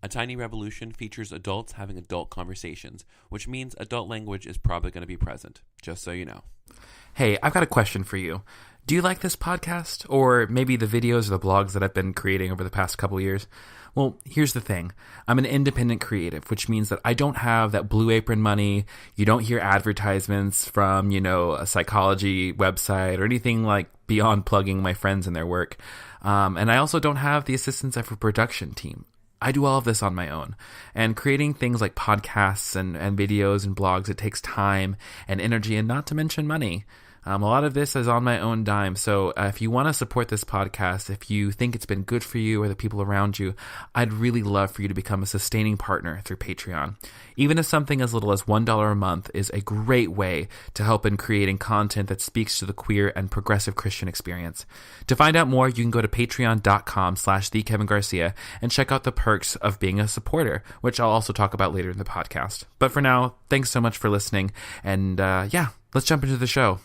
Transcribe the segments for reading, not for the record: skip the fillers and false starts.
A Tiny Revolution features adults having adult conversations, which means adult language is probably going to be present, just so you know. Hey, I've got a question for you. Do you like this podcast? Or maybe the videos or the blogs that I've been creating over the past couple years? Well, here's the thing. I'm an independent creative, which means that I don't have that Blue Apron money. You don't hear advertisements from, a psychology website or anything like beyond plugging my friends and their work. And I also don't have the assistance of a production team. I do all of this on my own. And creating things like podcasts and videos and blogs, it takes time and energy and not to mention money. A lot of this is on my own dime. So if you want to support this podcast, if you think it's been good for you or the people around you, I'd really love for you to become a sustaining partner through Patreon. Even if something as little as $1 a month is a great way to help in creating content that speaks to the queer and progressive Christian experience. To find out more, you can go to patreon.com/thekevingarcia and check out the perks of being a supporter, which I'll also talk about later in the podcast. But for now, thanks so much for listening. And let's jump into the show.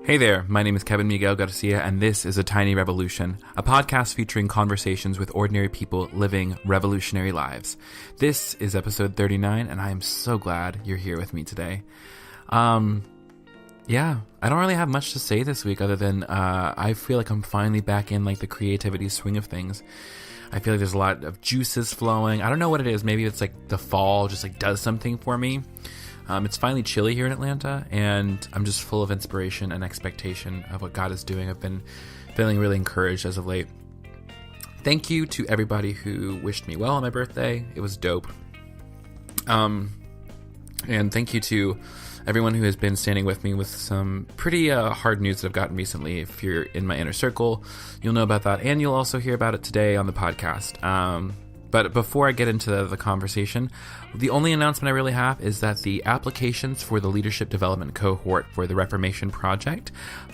Hey there, my name is Mekhail Garcia, and this is A Tiny Revolution, a podcast featuring conversations with ordinary people living revolutionary lives. This is episode 39, and I am so glad you're here with me today. I don't really have much to say this week other than I feel like I'm finally back in like the creativity swing of things. I feel like there's a lot of juices flowing. I don't know what it is. Maybe it's like the fall just like does something for me. It's finally chilly here in Atlanta, and I'm just full of inspiration and expectation of what God is doing. I've been feeling really encouraged as of late. Thank you to everybody who wished me well on my birthday. It was dope. And thank you to everyone who has been standing with me with some pretty hard news that I've gotten recently. If you're in my inner circle, you'll know about that, and you'll also hear about it today on the podcast. But before I get into the conversation, the only announcement I really have is that the applications for the Leadership Development Cohort for the Reformation Project,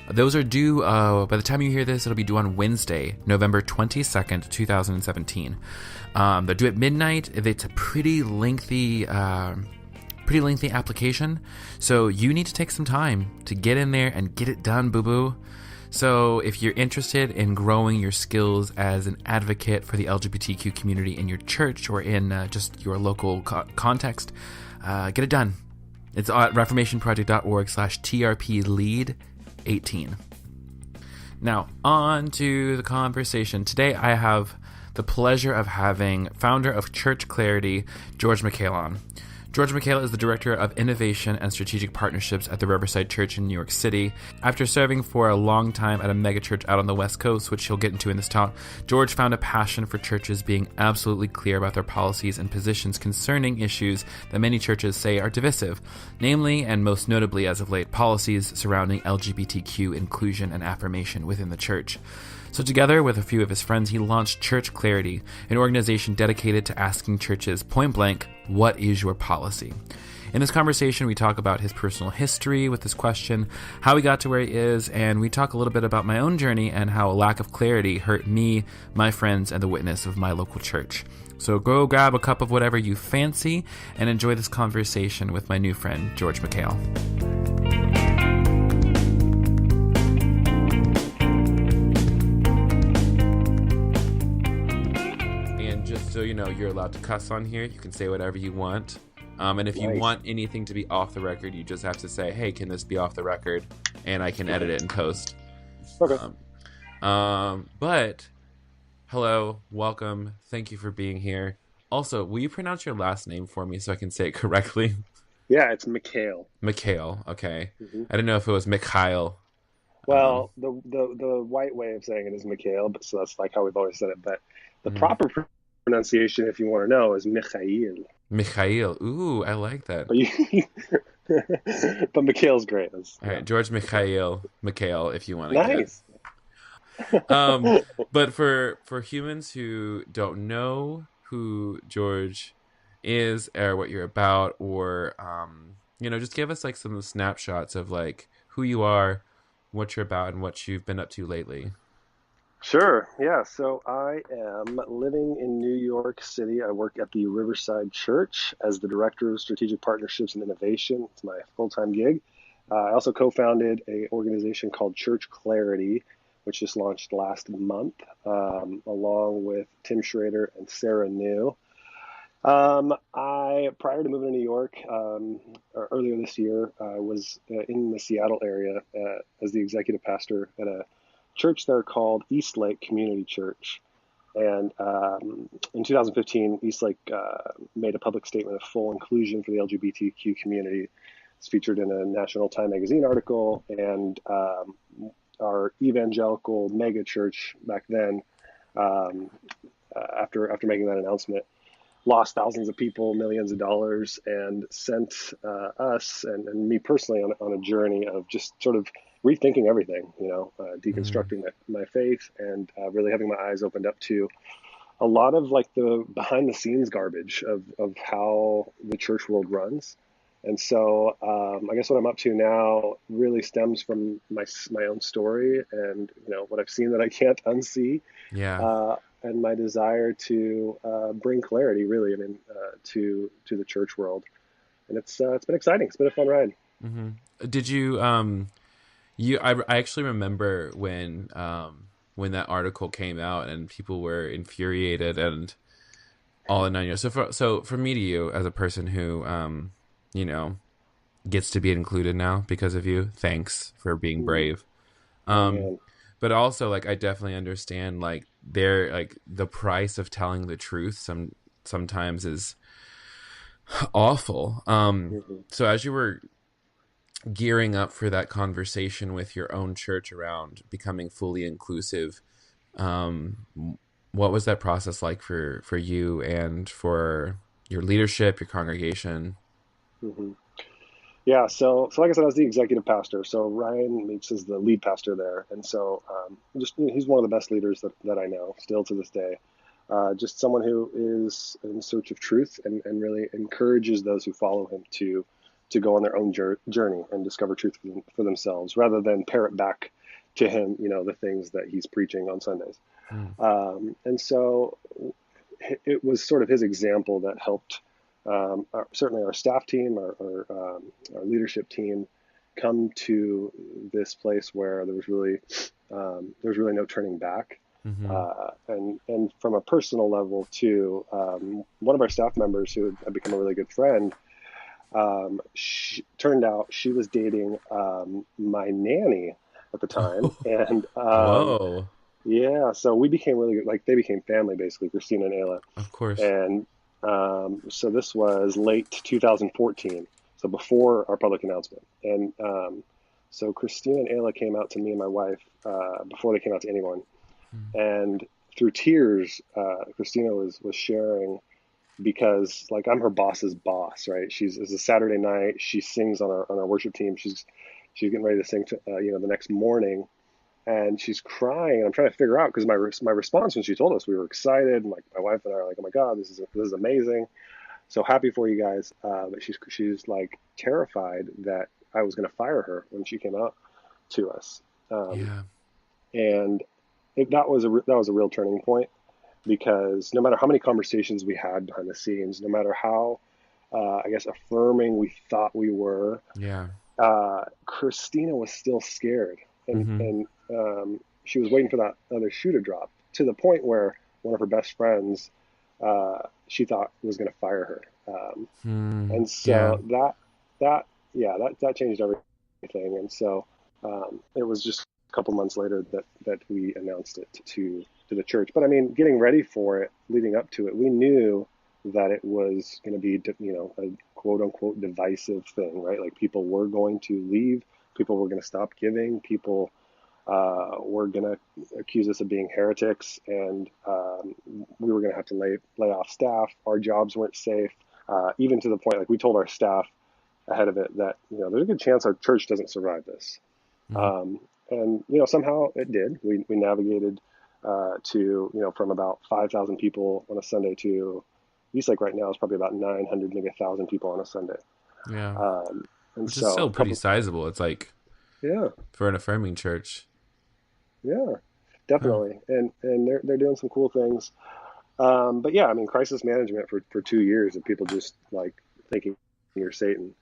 those are due, by the time you hear this, it'll be due on Wednesday, November 22nd, 2017. They're due at midnight. It's a pretty lengthy application, so you need to take some time to get in there and get it done, boo-boo. So if you're interested in growing your skills as an advocate for the LGBTQ community in your church or in just your local context, get it done. It's at reformationproject.org/TRPLead18. Now, on to the conversation. Today I have the pleasure of having founder of Church Clarity, George Mekhail on. George Mekhail is the Director of Innovation and Strategic Partnerships at the Riverside Church in New York City. After serving for a long time at a megachurch out on the West Coast, which he'll get into in this talk, George found a passion for churches being absolutely clear about their policies and positions concerning issues that many churches say are divisive, namely, and most notably as of late, policies surrounding LGBTQ inclusion and affirmation within the church. So together with a few of his friends, he launched Church Clarity, an organization dedicated to asking churches point blank, what is your policy? In this conversation, we talk about his personal history with this question, how he got to where he is, and we talk a little bit about my own journey and how a lack of clarity hurt me, my friends, and the witness of my local church. So go grab a cup of whatever you fancy and enjoy this conversation with my new friend, George Mekhail. So you're allowed to cuss on here. You can say whatever you want. And if you want anything to be off the record, you just have to say, hey, can this be off the record? And I can edit it and post. Okay. But, hello, welcome. Thank you for being here. Also, will you pronounce your last name for me so I can say it correctly? Yeah, it's Mekhail. Mekhail, okay. Mm-hmm. I didn't know if it was Mekhail. Well, the white way of saying it is Mekhail, but so that's like how we've always said it. But the proper pronunciation, if you want to know, is Mekhail. Mekhail. Ooh, I like that. But Mikhail's great. All right, George Mekhail, if you want to nice. But for humans who don't know who George is or what you're about, or just give us like some snapshots of like who you are, what you're about, and what you've been up to lately. Sure. Yeah. So I am living in New York City. I work at the Riverside Church as the Director of Strategic Partnerships and Innovation. It's my full-time gig. I also co-founded a organization called Church Clarity, which just launched last month, along with Tim Schrader and Sarah New. I prior to moving to New York, or earlier this year, I was in the Seattle area as the executive pastor at a church there called Eastlake Community Church. And in 2015, Eastlake made a public statement of full inclusion for the LGBTQ community. It's featured in a National Time magazine article, and our evangelical mega church back then, um, after making that announcement, lost thousands of people, millions of dollars, and sent us and me personally on a journey of just sort of rethinking everything, Mm, deconstructing my faith and really having my eyes opened up to a lot of like the behind the scenes garbage of how the church world runs. And so I guess what I'm up to now really stems from my own story and what I've seen that I can't unsee, yeah. uh, and my desire to bring clarity, really, to the church world. And it's been exciting. It's been a fun ride. Hmm. Did you I actually remember when that article came out and people were infuriated and all in nine years. So for me to you as a person who you know gets to be included now because of you, thanks for being Mm, brave. oh Um, man. but also like I definitely understand like they're like the price of telling the truth sometimes is awful. Hmm. So as you were gearing up for that conversation with your own church around becoming fully inclusive, um, what was that process like for you and for your leadership, your congregation? Hmm. Yeah. So like I said, I was the executive pastor. So Ryan Meeks is the lead pastor there, and so he's one of the best leaders that I know still to this day. Just someone who is in search of truth and really encourages those who follow him to go on their own journey and discover truth for themselves rather than parrot back to him, the things that he's preaching on Sundays. Hmm. And so it was sort of his example that helped certainly our staff team, our leadership team, come to this place where there was really no turning back. Mm-hmm. And from a personal level too, one of our staff members who had become a really good friend, turned out she was dating my nanny at the time, and Whoa! yeah, so we became really good. Like they became family basically, Christina and Ayla. Of course. And so this was late 2014, so before our public announcement. And so Christina and Ayla came out to me and my wife before they came out to anyone. Mm. And through tears, Christina was sharing because like I'm her boss's boss, right? It's a Saturday night. She sings on our worship team. She's getting ready to sing to, the next morning, and she's crying, and I'm trying to figure out because my response when she told us, we were excited, and like my wife and I are like, oh my god, this is amazing, so happy for you guys, but she's like terrified that I was going to fire her when she came out to us, um, Yeah. and that was a real turning point because no matter how many conversations we had behind the scenes, no matter how I guess affirming we thought we were, Yeah. Christina was still scared, and Mm-hmm. she was waiting for that other shoe to drop to the point where one of her best friends, she thought was going to fire her, Mm. and Yeah. so that yeah that changed everything, and so it was just a couple months later that we announced it to the church. But I mean, getting ready for it, leading up to it, we knew that it was going to be a quote unquote divisive thing, right? Like people were going to leave, people were going to stop giving, people were going to accuse us of being heretics, and we were going to have to lay off staff. Our jobs weren't safe, even to the point like we told our staff ahead of it that there's a good chance our church doesn't survive this. Mm. Um, and somehow it did. We navigated to from about 5,000 people on a Sunday to Eastlake right now is probably about 900, maybe 1,000 people on a Sunday. Yeah. Um, and Which is so still a pretty couple, sizable. It's like yeah, for an affirming church. yeah. Huh. definitely, and they're doing some cool things. But yeah, I mean, crisis management for 2 years of people just like thinking you're Satan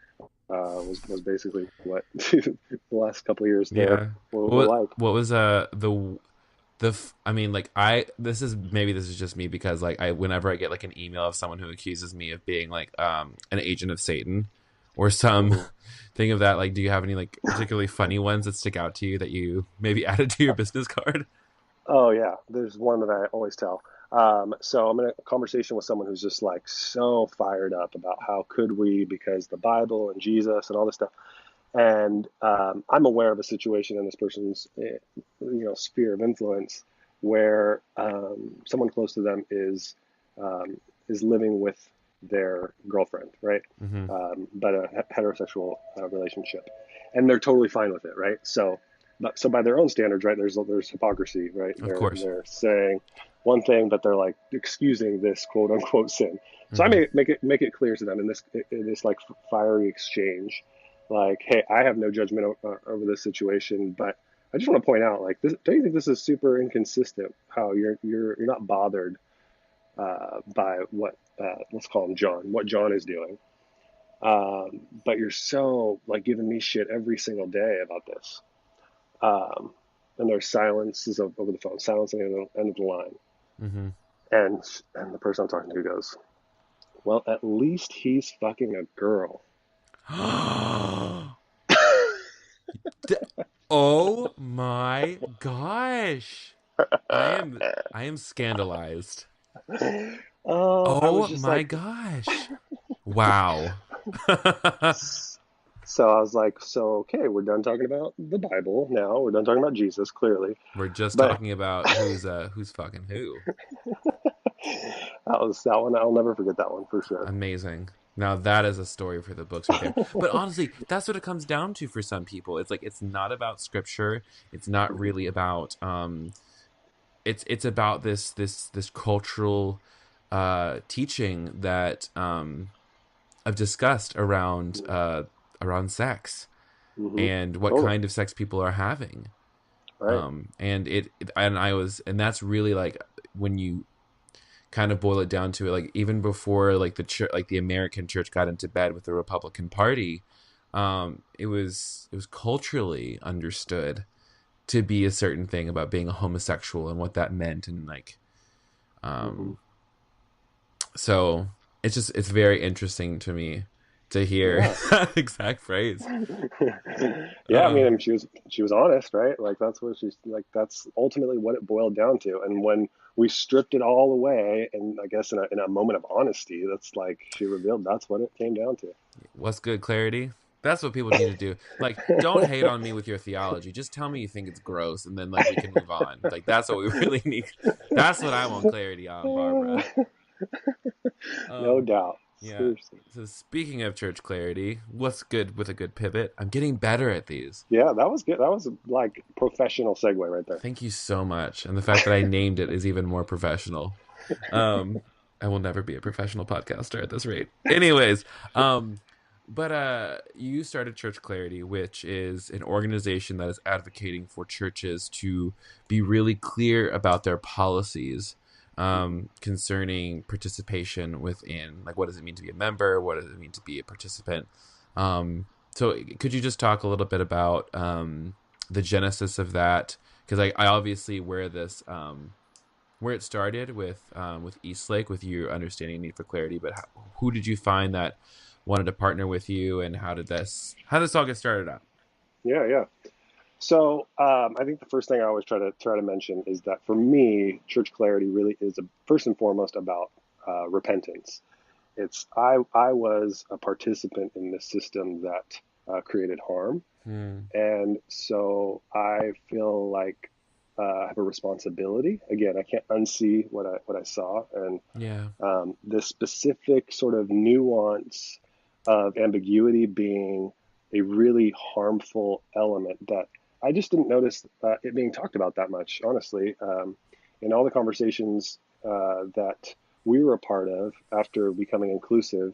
was basically what the last couple of years there Yeah. were What like. what was I mean, like, this is just me because like I whenever I get like an email of someone who accuses me of being like an agent of Satan or some Hmm. thing of that, like, do you have any like particularly funny ones that stick out to you that you maybe added to your business card? Oh yeah, there's one that I always tell. So I'm in a conversation with someone who's just like so fired up about how could we because the Bible and Jesus and all this stuff. And I'm aware of a situation in this person's sphere of influence where someone close to them um, is living with their girlfriend, right? Mm-hmm. But a heterosexual relationship, and they're totally fine with it, right? So by their own standards, right? There's hypocrisy, right? Of They're course. they're saying one thing, but they're like excusing this quote unquote sin. So I Mm-hmm. make it clear to them in this like fiery exchange, like, hey, I have no judgment over this situation, but I just want to point out, like, this, don't you think this is super inconsistent? How you're not bothered by what let's call him John, what John is doing, but you're so like giving me shit every single day about this. Um, and there's silences over the phone, silence at the end of the line, Mm-hmm. and the person I'm talking to goes, "Well, at least he's fucking a girl." D- oh my gosh. I am I am scandalized. I was Oh just my like, gosh. Wow. so I was like, so okay, we're done talking about the Bible now. We're done talking about Jesus, clearly. We're just But talking about who's fucking who. that one. I'll never forget that one for sure. Amazing. Now that is a story for the books right there. But honestly, that's what it comes down to for some people. It's like it's not about scripture. It's not really about it's about this cultural teaching that I've discussed around sex Hmm. and what Totally. kind of sex people are having. Right. And that's really like when you kind of boil it down to it, like even before like the church, like the American church got into bed with the Republican Party, it was culturally understood to be a certain thing about being a homosexual and what that meant, and like Hmm. um so it's very interesting to me to hear Yeah. that exact phrase. Yeah. I uh mean, she was honest, right? Like that's what she's like. That's ultimately what it boiled down to. And when we stripped it all away, and I guess in a moment of honesty, that's like she revealed that's what it came down what's good, clarity? That's what people need to do. Like, don't hate on me with your theology. Just tell me you think it's gross, and then like we can move on. Like that's what we really need. That's what I want clarity on, Barbara. to. No Um, doubt. yeah. Seriously. So speaking of church clarity, what's good with a good pivot? I'm getting better at these. Yeah, that was good. That was like professional segue right there. Thank you so much. And the fact that I named it is even more professional. Um, I will never be a professional podcaster at this rate. Anyways, but you started Church Clarity, which is an organization that is advocating for churches to be really clear about their policies concerning participation within, like, what does it mean to be a member? What does it mean to be a participant? So could you just talk a little bit about the genesis of that? Because I obviously where it started with Eastlake, with your understanding need for clarity, but who did you find that wanted to partner with you, and how did this all get started up? Yeah, yeah. So I think the first thing I always try to mention is that for me, church clarity really is first and foremost about repentance. I was a participant in this system that created harm, Hmm. and so I feel like I have a responsibility. Again, I can't unsee what I saw, and Yeah. this specific sort of nuance of ambiguity being a really harmful element that I just didn't notice it being talked about that much, honestly. In all the conversations that we were a part of after becoming inclusive,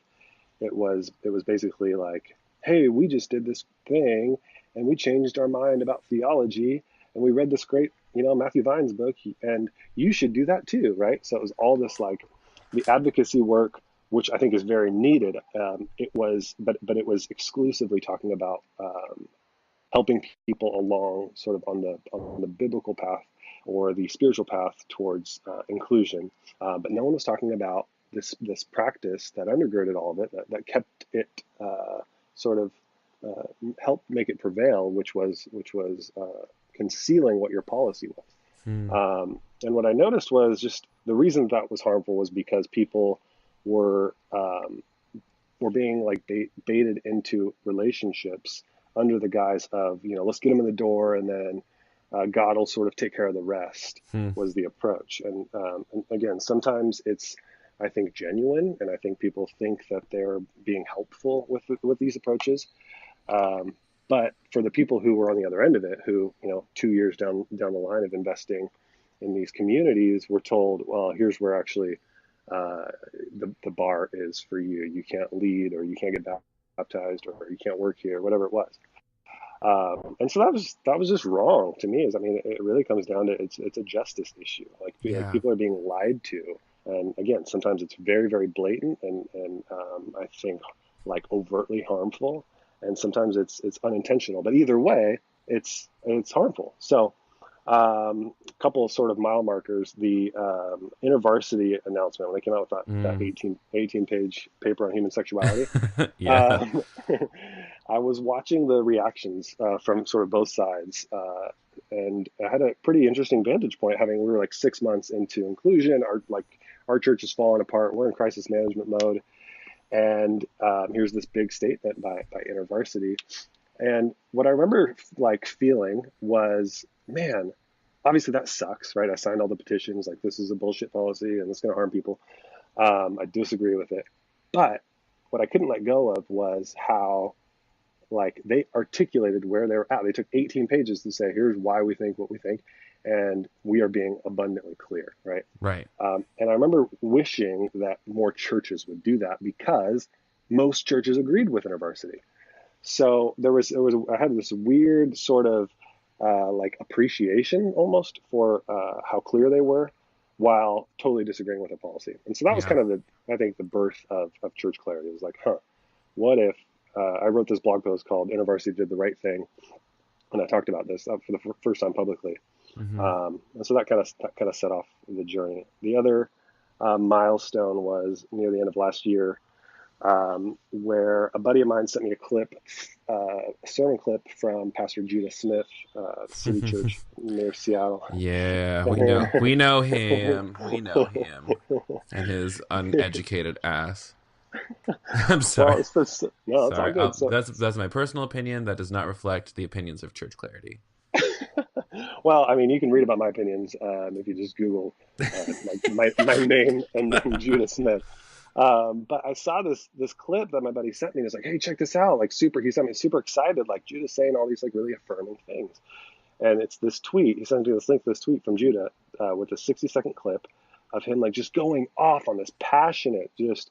it was basically like, hey, we just did this thing and we changed our mind about theology and we read this great Matthew Vine's book, and you should do that too, right? So it was all this like the advocacy work, which I think is very needed. But it was exclusively talking about helping people along sort of on the biblical path or the spiritual path towards inclusion. But no one was talking about this practice that undergirded all of it, that kept it sort of helped make it prevail, which was concealing what your policy was. And what I noticed was just the reason that was harmful was because people were being like baited into relationships under the guise of, let's get them in the door and then God will sort of take care of the rest was the approach. And again, sometimes it's, I think, genuine, and I think people think that they're being helpful with these approaches. But for the people who were on the other end of it, who 2 years down the line of investing in these communities, were told, well, here's where actually the bar is for you. You can't lead, or you can't get baptized, or you can't work here, whatever it was. And so that was just wrong to me. It really comes down to it's a justice issue. Like people are being lied to, and again, sometimes it's very, very blatant and I think like overtly harmful, and sometimes it's unintentional. But either way, it's harmful. So a couple of sort of mile markers. The InterVarsity announcement, when they came out with that 18-page paper on human sexuality. Yeah. I was watching the reactions from sort of both sides, and I had a pretty interesting vantage point. We were like 6 months into inclusion, our church is falling apart. We're in crisis management mode, and here's this big statement by InterVarsity. And what I remember like feeling was, man, obviously that sucks, right? I signed all the petitions, like this is a bullshit policy and it's going to harm people. I disagree with it. But what I couldn't let go of was how like they articulated where they were at. They took 18 pages to say, here's why we think what we think. And we are being abundantly clear, right? Right. And I remember wishing that more churches would do that, because most churches agreed with InterVarsity. So I had this weird sort of like appreciation almost for how clear they were, while totally disagreeing with the policy. And so that was kind of I think the birth of church clarity. It was like, what if I wrote this blog post called InterVarsity Did the Right Thing, and I talked about this for the first time publicly. And so that kind of set off the journey. The other milestone was near the end of last year, where a buddy of mine sent me a sermon clip from Pastor Judah Smith, City Church near Seattle. Yeah, we know him and his uneducated ass. I'm sorry. Well, it's all good. That's my personal opinion. That does not reflect the opinions of Church Clarity. Well, you can read about my opinions if you just Google my name and then Judah Smith. But I saw this clip that my buddy sent me. And it's like, hey, check this out! Like he sent me super excited. Like Judah's saying all these like really affirming things, and it's this tweet. He sent me this link to this tweet from Judah with a 60-second clip of him like just going off on this passionate, just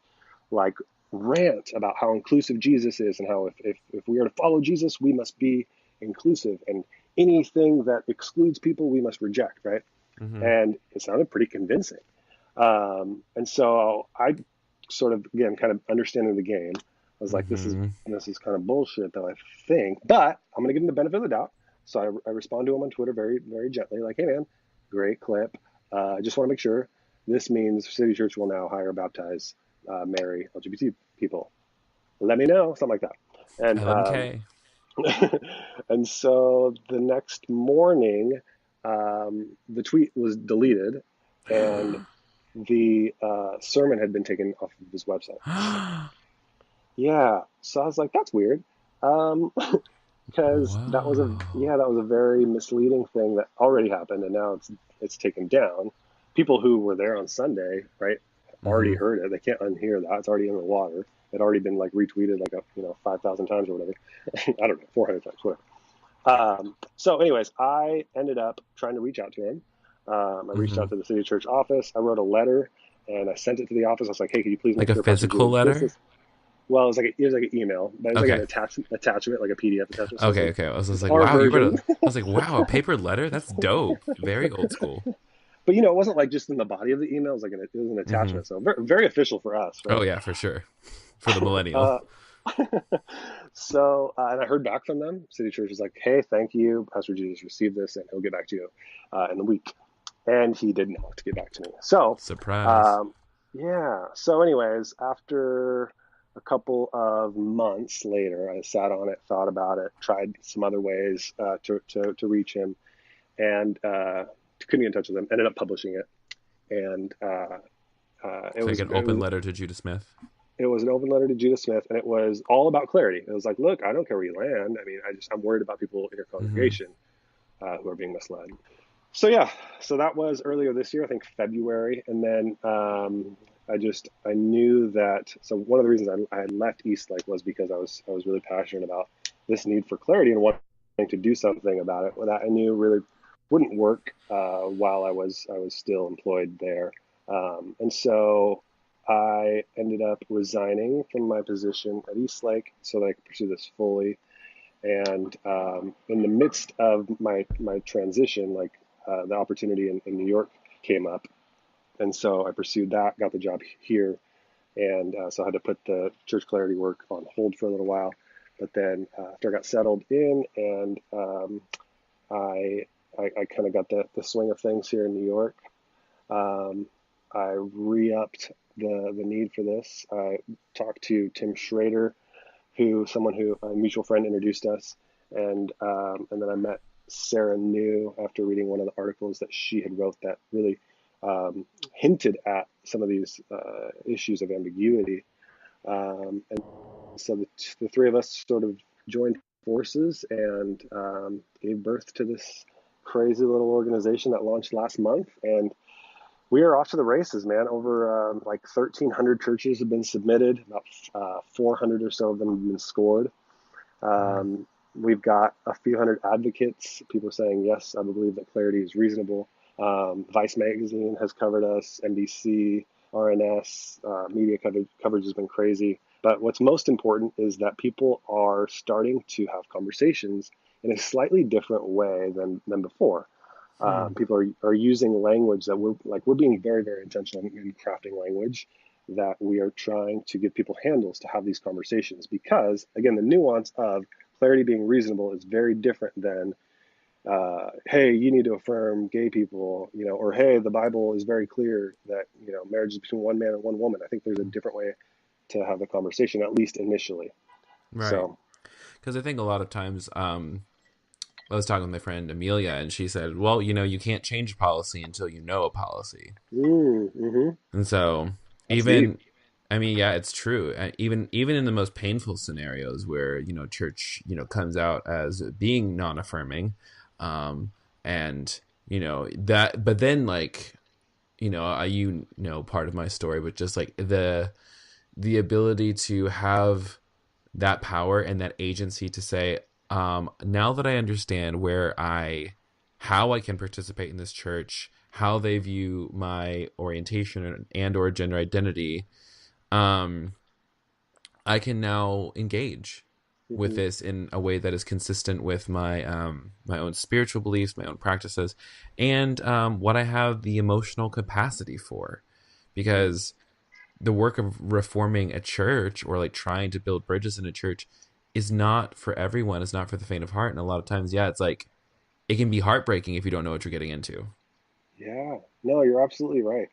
like rant about how inclusive Jesus is, and how if we are to follow Jesus, we must be inclusive, and anything that excludes people, we must reject, right? And it sounded pretty convincing. And so I sort of, again, kind of understanding the game, I was like, this is kind of bullshit, though, I think, but I'm going to give him the benefit of the doubt. So I respond to him on Twitter very, very gently, like, hey, man, great clip. I just want to make sure this means City Church will now hire, baptize, marry LGBT people. Let me know, something like that. And and so the next morning, the tweet was deleted, and the sermon had been taken off of his website. Yeah, so I was like, that's weird, because that was a very misleading thing that already happened, and now it's taken down. People who were there on Sunday, right, already heard it. They can't unhear that. It's already in the water. It already been like retweeted like 5,000 times or whatever. I don't know, 400 times, whatever. So anyways, I ended up trying to reach out to him. I reached out to the City Church office. I wrote a letter and I sent it to the office. I was like, hey, could you please make like a physical letter? Well, it was like an email, but it was like Okay. an attachment, like a PDF attachment. So it was Okay. like, Okay. I was it's just like, our wow, you wrote version. a. I was like, wow, a paper letter. That's dope. Very old school. But you know, it wasn't like just in the body of the email. It was like it was an Hmm. attachment. So very, very official for us, Oh right? yeah, for sure. For the millennial. Uh, so, and I heard back from them. City Church was like, "Hey, thank you, Pastor Jesus received this, and he'll get back to you in the week." And he did not get back to me. So, Surprise. um, yeah. So, anyways, after a couple of months later, I sat on it, thought about it, tried some other ways to reach him, and couldn't get in touch with him. Ended up publishing it, and it It's like was an open letter to Judah Smith. it was an open letter to Judah Smith, and it was all about clarity. It was like, look, I don't care where you land. I mean, I'm worried about people in your Hmm. congregation who are being misled. So yeah, so that was earlier this year, I think February, and then I knew that. So one of the reasons I left Eastlake was because I was really passionate about this need for clarity and wanting to do something about it. That I knew really wouldn't work while I was still employed there, and so I ended up resigning from my position at Eastlake so that I could pursue this fully. And in the midst of my transition, like the opportunity in New York came up, and so I pursued that, got the job here, and so I had to put the church clarity work on hold for a little while. But then after I got settled in, and I I kind of got the swing of things here in New York. Um, I re-upped the need for this. I talked to Tim Schrader, someone who a mutual friend introduced us, and then I met Sarah New after reading one of the articles that she had wrote that really hinted at some of these issues of ambiguity. And so the three of us sort of joined forces and gave birth to this crazy little organization that launched last month. And we are off to the races, man. Over like 1,300 churches have been submitted. About 400 or so of them have been scored. Mm. We've got a few hundred advocates, people saying, yes, I believe that clarity is reasonable. Vice Magazine has covered us, NBC, RNS, media coverage has been crazy. But what's most important is that people are starting to have conversations in a slightly different way than before. Hmm. People are using language that we're being very, very intentional in crafting language that we are trying to give people handles to have these conversations because, again, the nuance of clarity being reasonable is very different than, hey, you need to affirm gay people, you know, or hey, the Bible is very clear that, you know, marriage is between one man and one woman. I think there's a different way to have the conversation, at least initially. Right. So, Because I think a lot of times, I was talking with my friend Amelia, and she said, "Well, you know, you can't change policy until you know a policy." mm-hmm. And so, That's deep. even, I mean, yeah, it's true. Even in the most painful scenarios where church comes out as being non-affirming, um, and that, but then like part of my story, but just like the ability to have that power and that agency to say, now that I understand how I can participate in this church, how they view my orientation and or gender identity, um, I can now engage with Mm-hmm. this in a way that is consistent with my own spiritual beliefs, my own practices, and what I have the emotional capacity for, Mm-hmm. because the work of reforming a church or like trying to build bridges in a church is not for everyone. It's not for the faint of heart. And a lot of times, yeah, it's like it can be heartbreaking if you don't know what you're getting into. Yeah, no, you're absolutely right.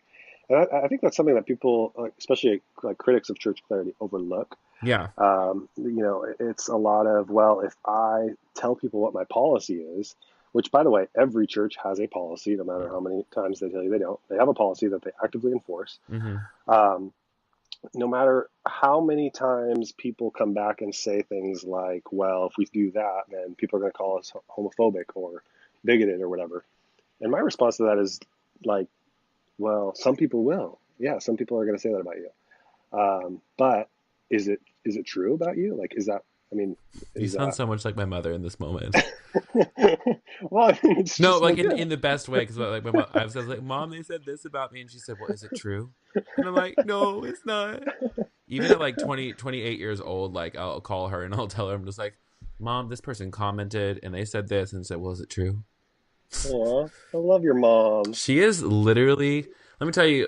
And I think that's something that people, especially like critics of church clarity, overlook. Yeah. You know, it's a lot of, well, if I tell people what my policy is, which by the way, every church has a policy, no matter how many times they tell you they don't. They have a policy that they actively enforce. Mm-hmm. Um, no matter how many times people come back and say things like, well, if we do that, then people are going to call us homophobic or bigoted or whatever. And my response to that is like, well, some people will. Yeah, some people are going to say that about you. But is it true about you? Like, is that? I mean, You is sound that? so much like my mother in this moment. Well, I mean, it's No, just like like, in yeah, the best way, because like my mom, I was like, "Mom, they said this about me," and she said, "Well, is it true?" And I'm like, "No, it's not." even at like 28 years old, like I'll call her and I'll tell her, I'm just like, Mom, this person commented and they said this and said, well, is it true? Aw, I love your mom. She is literally. Let me tell you,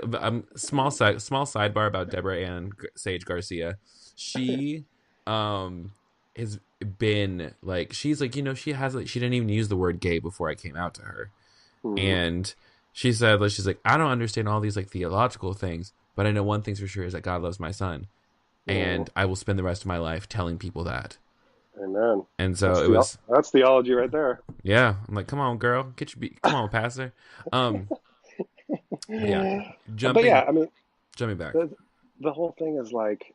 small sidebar about Deborah Ann Sage Garcia. She, um, has been like, she's like, she has like, she didn't even use the word gay before I came out to her, Mm, and she said, like, she's like, I don't understand all these like theological things, but I know one thing's for sure is that God loves my son, mm, and I will spend the rest of my life telling people that. amen. And so it was, That's theology right there. yeah. I'm like, come on, girl, come on, pastor. Um, but yeah, But jumping yeah, I mean, jumping back. the the whole thing is like,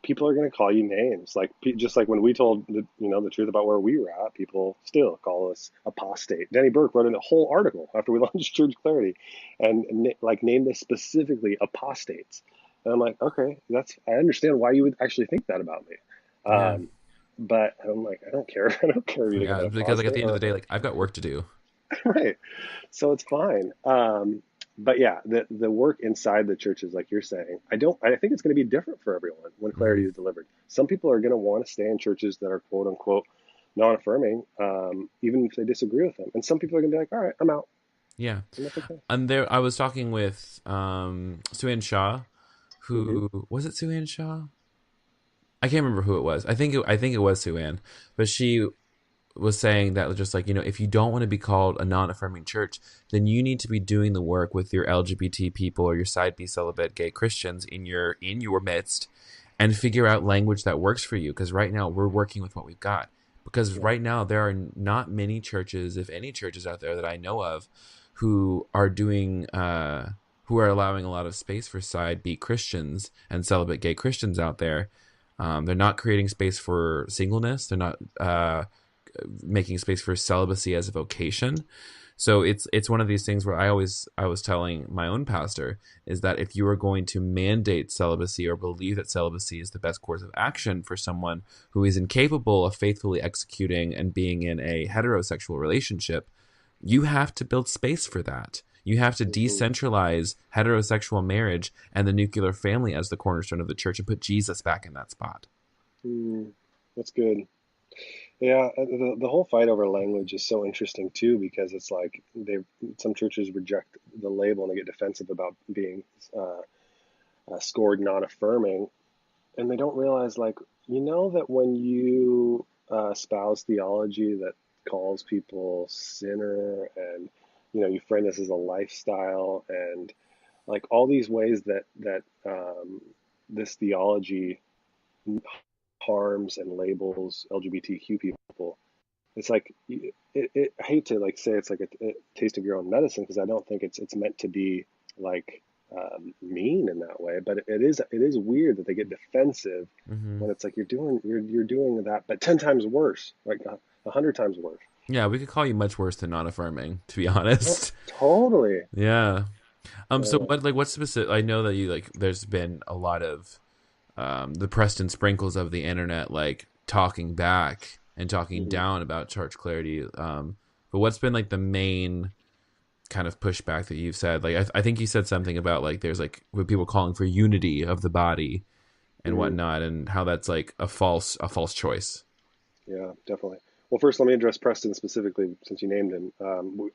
people are going to call you names, like just like when we told the truth about where we were at, people still call us apostate. Danny Burke wrote a whole article after we launched Church Clarity, and like named us specifically apostates. And I'm like, okay, I understand why you would actually think that about me. Yeah. Um, but I'm like, I don't care. I don't care if you think I'm Yeah, an because like at apostate the end of the or day, like I've got work to do. right. So it's fine. But yeah, the work inside the churches, like you're saying, I think it's going to be different for everyone when clarity Hmm. is delivered. Some people are going to want to stay in churches that are quote unquote non-affirming, even if they disagree with them. And some people are going to be like, all right, I'm out. Yeah, And that's okay. and there I was talking with Suan Shaw, Hmm. who was it Suan Shaw? I can't remember who it was. I think it was Suan, but she was saying that just like if you don't want to be called a non-affirming church, then you need to be doing the work with your LGBT people or your side B celibate gay Christians in your midst, and figure out language that works for you. Because right now we're working with what we've got. Because Yeah. right now there are not many churches, if any churches out there that I know of, who are doing who are allowing a lot of space for side B Christians and celibate gay Christians out there. They're not creating space for singleness. They're not making space for celibacy as a vocation. So it's one of these things where I was telling my own pastor is that if you are going to mandate celibacy or believe that celibacy is the best course of action for someone who is incapable of faithfully executing and being in a heterosexual relationship, you have to build space for that. You have to Hmm. decentralize heterosexual marriage and the nuclear family as the cornerstone of the church and put Jesus back in that spot. Hmm. That's good. Yeah, the whole fight over language is so interesting too because it's like some churches reject the label and they get defensive about being uh, scored non-affirming, and they don't realize like that when you espouse theology that calls people sinner, and you frame this as a lifestyle, and like all these ways that this theology harms and labels LGBTQ people. It's like I hate to like say it's like a taste of your own medicine because I don't think it's meant to be like mean in that way. But it is weird that they get defensive Hmm. when it's like you're doing that, but 10 times worse, like 100 times worse. Yeah, we could call you much worse than non-affirming, to be honest. Totally. Yeah. So Uh, what's specific? I know that you like. There's been a lot of the Preston sprinkles of the internet, like talking back and talking mhm. down about Church Clarity. But what's been like the main kind of pushback that you've said? Like, I think you said something about like there's like with people calling for unity of the body and Mhm. whatnot, and how that's like a false choice. Yeah, definitely. Well, first, let me address Preston specifically since you named him.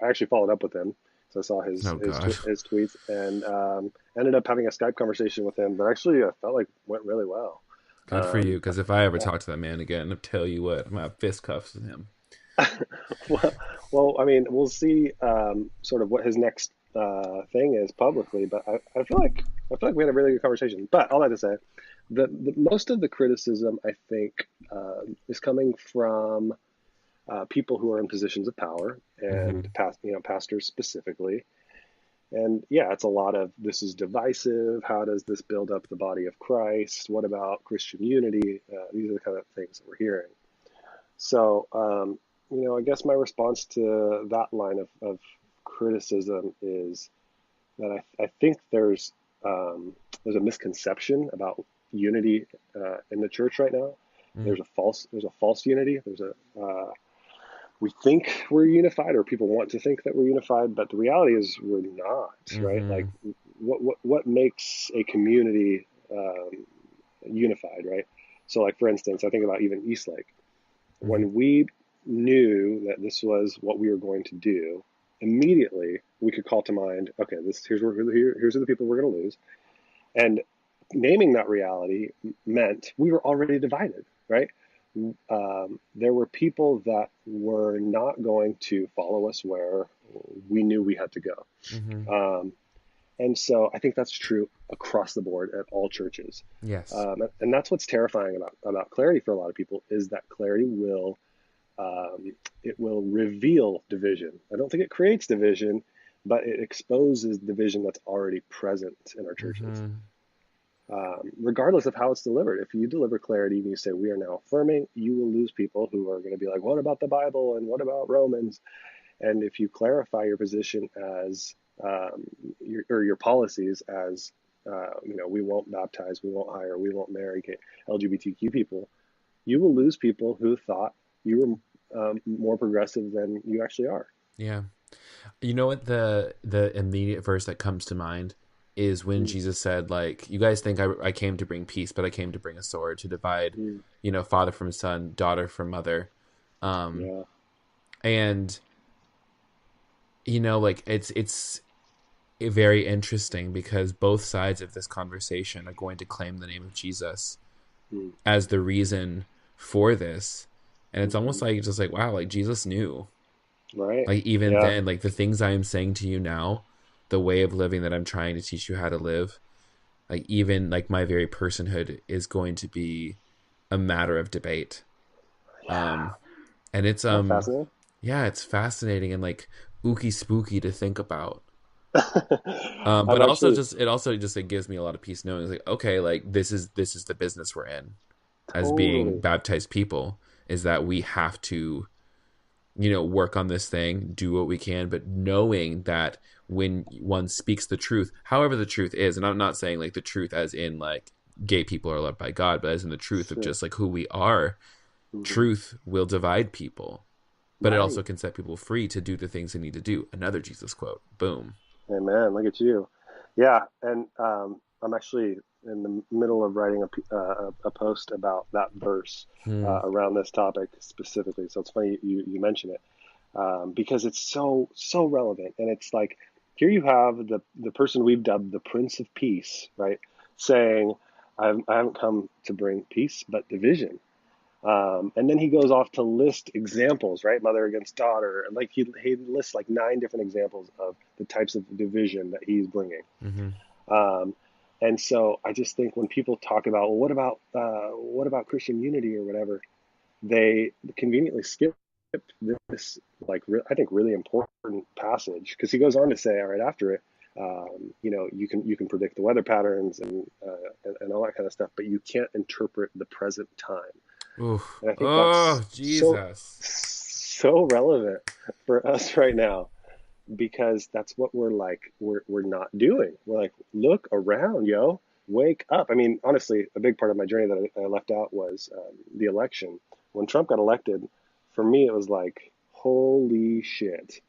I actually followed up with him, so I saw his Oh his God. tw his tweets and ended up having a Skype conversation with him that actually I felt like went really well. Good for you, Um, because if I ever yeah. talk to that man again, I'll tell you what, I'm gonna have fist cuffs with him. Well, I mean, we'll see sort of what his next thing is publicly, but I feel like we had a really good conversation. But all that to say, the most of the criticism I think is coming from people who are in positions of power and Hmm. pastors specifically. And yeah, it's a lot of this is divisive. How does this build up the body of Christ? What about Christian unity? These are the kind of things that we're hearing. So, I guess my response to that line of criticism is that I think there's a misconception about unity in the church right now. Mm. There's a false unity. We think we're unified, or people want to think that we're unified, but the reality is we're not, right? Like, Hmm. what makes a community um, unified, right? So, like, for instance, I think about even Eastlake. Hmm. When we knew that this was what we were going to do, immediately we could call to mind, okay, here's who the people we're going to lose. And naming that reality meant we were already divided, right? There were people that were not going to follow us where we knew we had to go. Hmm. Um, and so I think that's true across the board at all churches. Yes. And that's what's terrifying about clarity for a lot of people, is that clarity will it will reveal division. I don't think it creates division, but it exposes division that's already present in our churches. Hmm. Regardless of how it's delivered. If you deliver clarity and you say, we are now affirming, you will lose people who are going to be like, what about the Bible and what about Romans? And if you clarify your position as your policies as, we won't baptize, we won't hire, we won't marry LGBTQ people, you will lose people who thought you were more progressive than you actually are. Yeah. You know what, the immediate verse that comes to mind is when Mm, Jesus said, like, you guys think I came to bring peace, but I came to bring a sword, to divide, mm, father from son, daughter from mother. Um, yeah, and like, it's very interesting because both sides of this conversation are going to claim the name of Jesus mm, as the reason for this. And it's mhm, almost like, just like, wow, like Jesus knew. right, Like, even yeah, then, like, the things I am saying to you now, the way of living that I'm trying to teach you how to live, like, even like my very personhood is going to be a matter of debate. yeah. Um and it's Isn't that fascinating? yeah, it's fascinating and like ooky spooky to think about. I've But also actually just it gives me a lot of peace knowing, it's like, okay, like, this is the business we're in as being totally. baptized people, is that we have to, work on this thing, do what we can, but knowing that when one speaks the truth, however the truth is, and I'm not saying like the truth as in like gay people are loved by God, but as in the truth of Sure. just like who we are, Hmm. truth will divide people, but it also Right. can set people free to do the things they need to do. Another Jesus quote. Boom. Amen. Look at you. Yeah. And I'm actually in the middle of writing a post about that verse Hmm. around this topic specifically. So it's funny you mention it because it's so relevant. And it's like, here you have the person we've dubbed the Prince of Peace, right? Saying, I haven't come to bring peace, but division. And then he goes off to list examples, right? Mother against daughter. And like he lists like 9 different examples of the types of division that he's bringing. Hmm. Um, and so I just think when people talk about, well, what about Christian unity or whatever, they conveniently skip this, like, I think really important passage, because he goes on to say, all right, after it, you can predict the weather patterns and all that kind of stuff, but you can't interpret the present time. Oof. And I think that's Oh, Jesus. so relevant for us right now, because that's what we're not doing. We're like, look around, yo, wake up. I mean, honestly, a big part of my journey that I left out was the election. When Trump got elected, for me, it was like, holy shit.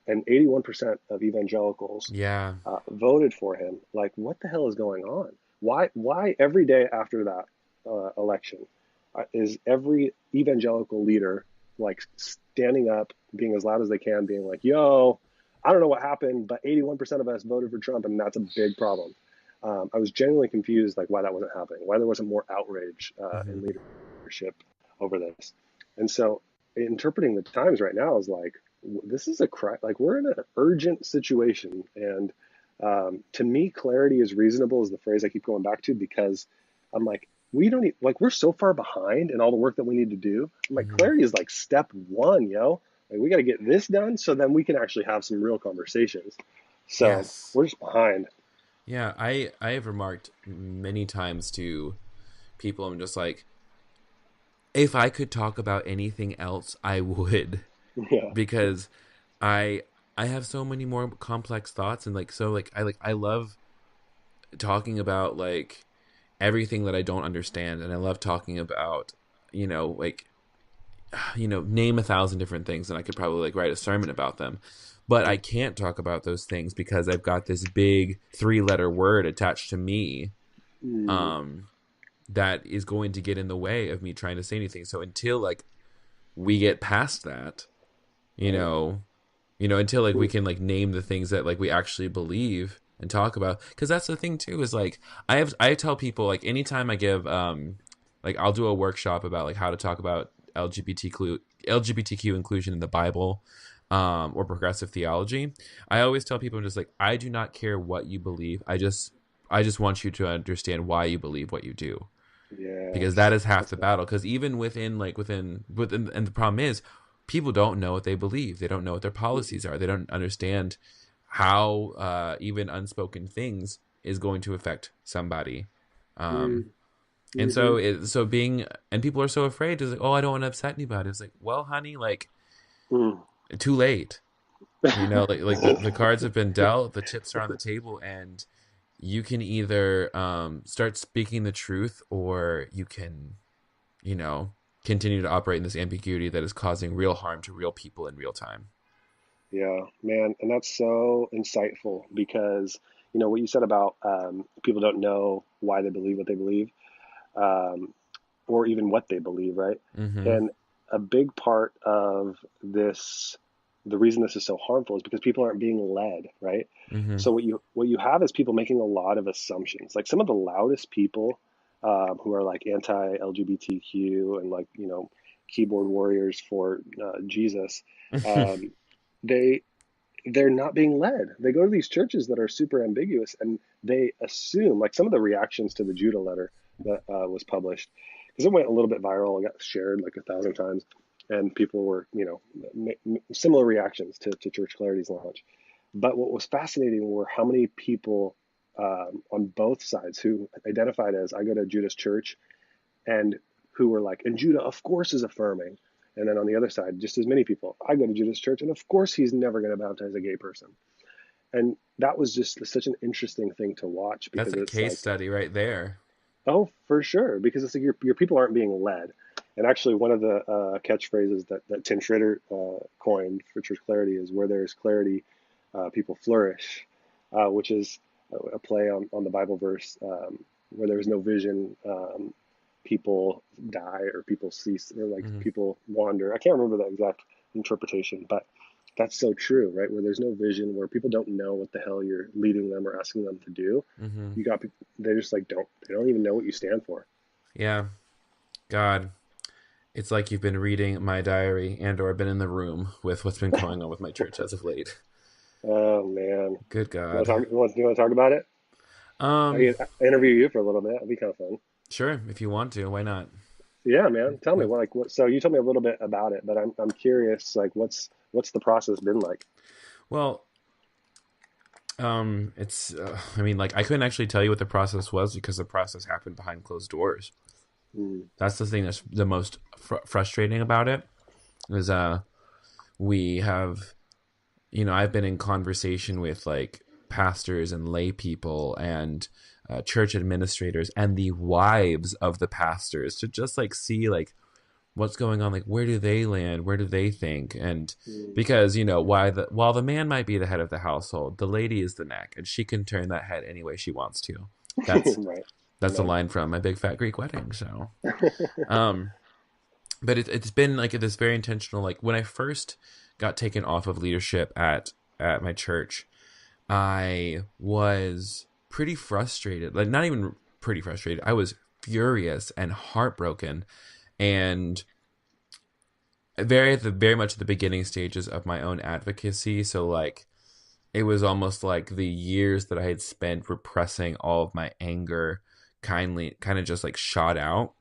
And 81% of evangelicals Yeah. voted for him. Like, what the hell is going on? Why every day after that election is every evangelical leader like standing up, being as loud as they can, being like, "Yo, I don't know what happened, but 81% of us voted for Trump, and that's a big problem." I was genuinely confused, like, why that wasn't happening, why there wasn't more outrage Hmm. in leadership over this. And so, interpreting the times right now is like, this is like, we're in an urgent situation, and to me, clarity is reasonable is the phrase I keep going back to, because I'm like, we don't need, like, we're so far behind in all the work that we need to do. I'm like, Hmm. clarity is like step one, yo. Like, we got to get this done so then we can actually have some real conversations. So Yes. we're just behind. Yeah, I have remarked many times to people, I'm just like, if I could talk about anything else, I would, Yeah. because I I have so many more complex thoughts, and like, so like I love talking about like everything that I don't understand, and I love talking about, like, name 1,000 different things, and I could probably like write a sermon about them. But I can't talk about those things because I've got this big 3-letter word attached to me. Mm, Um that is going to get in the way of me trying to say anything. So until like we get past that, until like we can like name the things that like we actually believe and talk about, because that's the thing too, is like I tell people, like anytime I give like I'll do a workshop about like how to talk about LGBTQ inclusion in the Bible, or progressive theology. I always tell people, I'm just like, I do not care what you believe. I just want you to understand why you believe what you do. Yeah. Because that is half the battle. Because even within, and the problem is, people don't know what they believe. They don't know what their policies are. They don't understand how even unspoken things is going to affect somebody. And so being, and people are so afraid to like, oh, I don't want to upset anybody. It's like, well, honey, like, too late. Like the cards have been dealt, the chips are on the table, and you can either start speaking the truth, or you can, continue to operate in this ambiguity that is causing real harm to real people in real time. Yeah, man. And that's so insightful because, what you said about people don't know why they believe what they believe, or even what they believe, right? Mm-hmm. And a big part of this, the reason this is so harmful is because people aren't being led, right? Mm-hmm. So what you have is people making a lot of assumptions. Like some of the loudest people who are like anti-LGBTQ and like, keyboard warriors for Jesus, they're not being led. They go to these churches that are super ambiguous, and they assume, like some of the reactions to the Judah letter that was published, because it went a little bit viral, it got shared like 1,000 times, and people were, similar reactions to Church Clarity's launch. But what was fascinating were how many people on both sides who identified as, I go to Judah's church, and who were like, and Judah, of course, is affirming. And then on the other side, just as many people, I go to Judah's church, and of course he's never going to baptize a gay person. And that was just such an interesting thing to watch. Because that's a case study right there. Oh, for sure. Because it's like your people aren't being led. And actually, one of the catchphrases that Tim Schrader coined for Church Clarity is, where there is clarity, people flourish, which is a play on the Bible verse, where there is no vision, people die, or people cease, or like people wander. I can't remember the exact interpretation, but that's so true, right? Where there's no vision, where people don't know what the hell you're leading them or asking them to do. They just like they don't even know what you stand for. Yeah. God, it's like you've been reading my diary or been in the room with what's been going on with my church as of late. Oh man. Good God. You want to talk about it? I interview you for a little bit. It'd be kind of fun. Sure, if you want to, why not? Yeah, man. Tell me what. So you told me a little bit about it, but I'm curious. Like, what's the process been like? Well, it's. I mean, like, I couldn't actually tell you what the process was because the process happened behind closed doors. That's the thing that's the most frustrating about it. Is we have, I've been in conversation with like pastors and lay people and church administrators and the wives of the pastors to just like see like what's going on, like where do they land, where do they think, and because while the man might be the head of the household, the lady is the neck, and she can turn that head any way she wants to. That's right. That's a line from My Big Fat Greek Wedding. So, but it's been like this very intentional. Like when I first got taken off of leadership at my church, I was pretty frustrated. Like not even pretty frustrated. I was furious and heartbroken, and very much at the beginning stages of my own advocacy. So like it was almost like the years that I had spent repressing all of my anger kind of just like shot out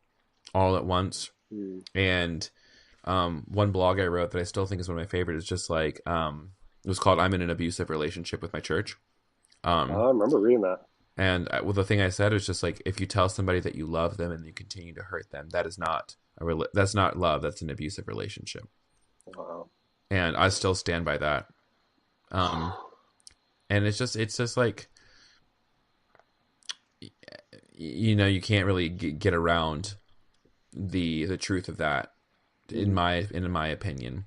all at once. And one blog I wrote that I still think is one of my favorites is just like it was called "I'm in an abusive relationship with my church." I remember reading that. And the thing I said was just like, if you tell somebody that you love them and you continue to hurt them, that is not that's not love. That's an abusive relationship. Wow. And I still stand by that. And it's just like, you can't really get around the truth of that. In my opinion,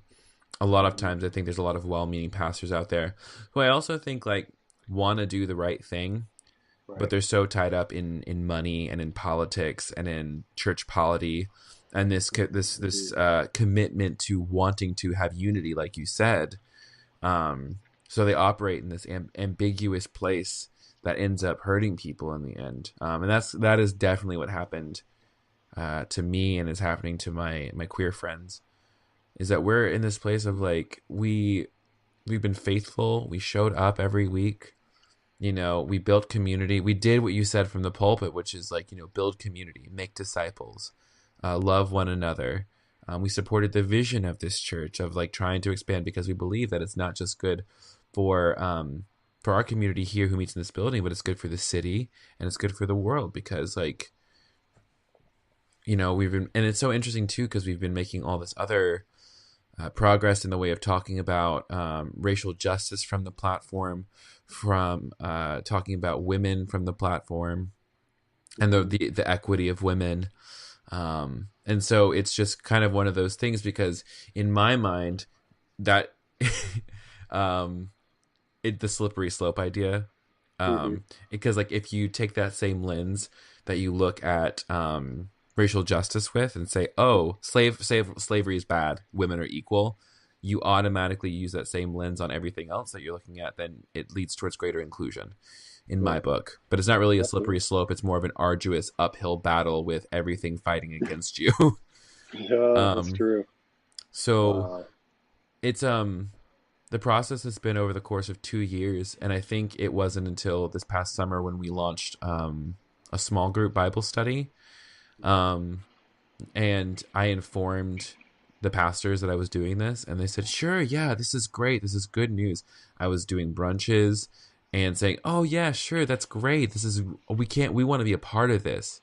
a lot of times I think there's a lot of well-meaning pastors out there who I also think like want to do the right thing, but Right. they're so tied up in money and in politics and in church polity and this commitment to wanting to have unity, like you said. So they operate in this ambiguous place that ends up hurting people in the end. And that is definitely what happened to me and is happening to my queer friends. Is that we're in this place of like we've been faithful. We showed up every week. We built community. We did what you said from the pulpit, which is like, build community, make disciples, love one another. We supported the vision of this church of like trying to expand because we believe that it's not just good for our community here who meets in this building, but it's good for the city and it's good for the world because like, we've been, and it's so interesting too, because we've been making all this other progress in the way of talking about racial justice from the platform, from talking about women from the platform, and the equity of women. And so it's just kind of one of those things because in my mind that the slippery slope idea, because like if you take that same lens that you look at racial justice with and say, oh, slavery is bad, women are equal, you automatically use that same lens on everything else that you're looking at, then it leads towards greater inclusion in my book. But it's not really a slippery slope. It's more of an arduous uphill battle with everything fighting against you. Yeah, that's true. So Wow. it's the process has been over the course of 2 years, and I think it wasn't until this past summer when we launched a small group Bible study. And I informed the pastors that I was doing this, and they said, sure, yeah, this is great. This is good news. I was doing brunches and saying, oh yeah, sure, that's great. We want to be a part of this.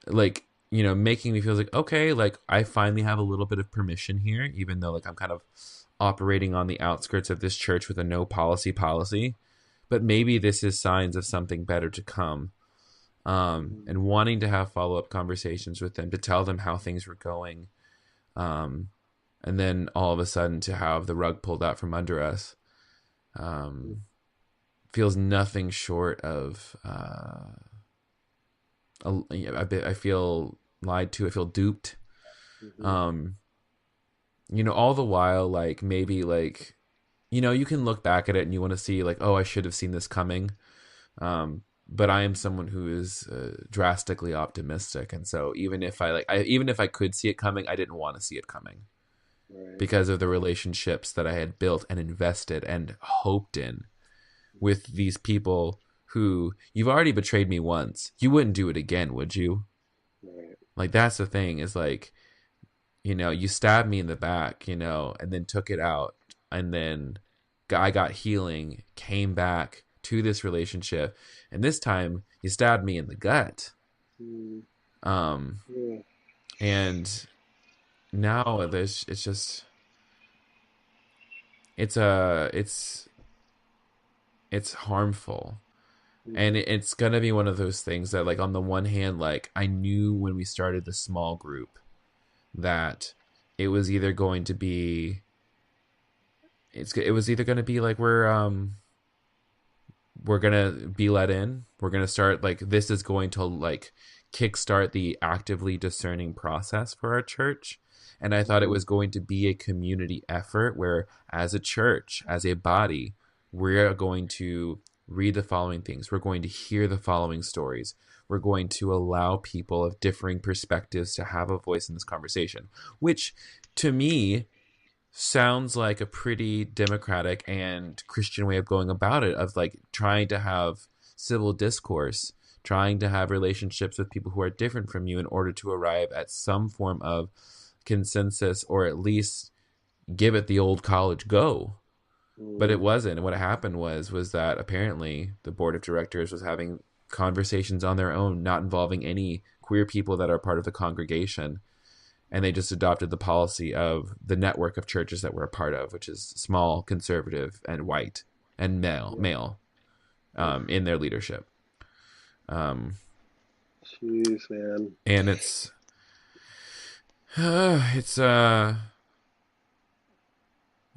Like, making me feel like, okay, like I finally have a little bit of permission here, even though like I'm kind of operating on the outskirts of this church with a no policy, but maybe this is signs of something better to come. And wanting to have follow-up conversations with them to tell them how things were going. And then all of a sudden to have the rug pulled out from under us feels nothing short of I feel lied to. I feel duped. All the while, like maybe like, you can look back at it and you want to see like, oh, I should have seen this coming. But I am someone who is drastically optimistic, and so even if I could see it coming, I didn't want to see it coming, Right. because of the relationships that I had built and invested and hoped in with these people who you've already betrayed me once. You wouldn't do it again, would you? Right. Like that's the thing is like, you stabbed me in the back, and then took it out, and then I got healing, came back to this relationship, and this time you stabbed me in the gut. Yeah. And now it's harmful, and it's gonna be one of those things that like on the one hand, like I knew when we started the small group that it was either going to be it was either going to be like we're gonna be let in. We're gonna start like this is going to like kickstart the actively discerning process for our church. And I thought it was going to be a community effort where, as a church, as a body, we're going to read the following things. We're going to hear the following stories. We're going to allow people of differing perspectives to have a voice in this conversation, which to me sounds like a pretty democratic and Christian way of going about it, of like trying to have civil discourse, trying to have relationships with people who are different from you in order to arrive at some form of consensus, or at least give it the old college go. But it wasn't. And what happened was that apparently the board of directors was having conversations on their own, not involving any queer people that are part of the congregation. And they just adopted the policy of the network of churches that we're a part of, which is small, conservative, and white, and male in their leadership. Jeez, man. And it's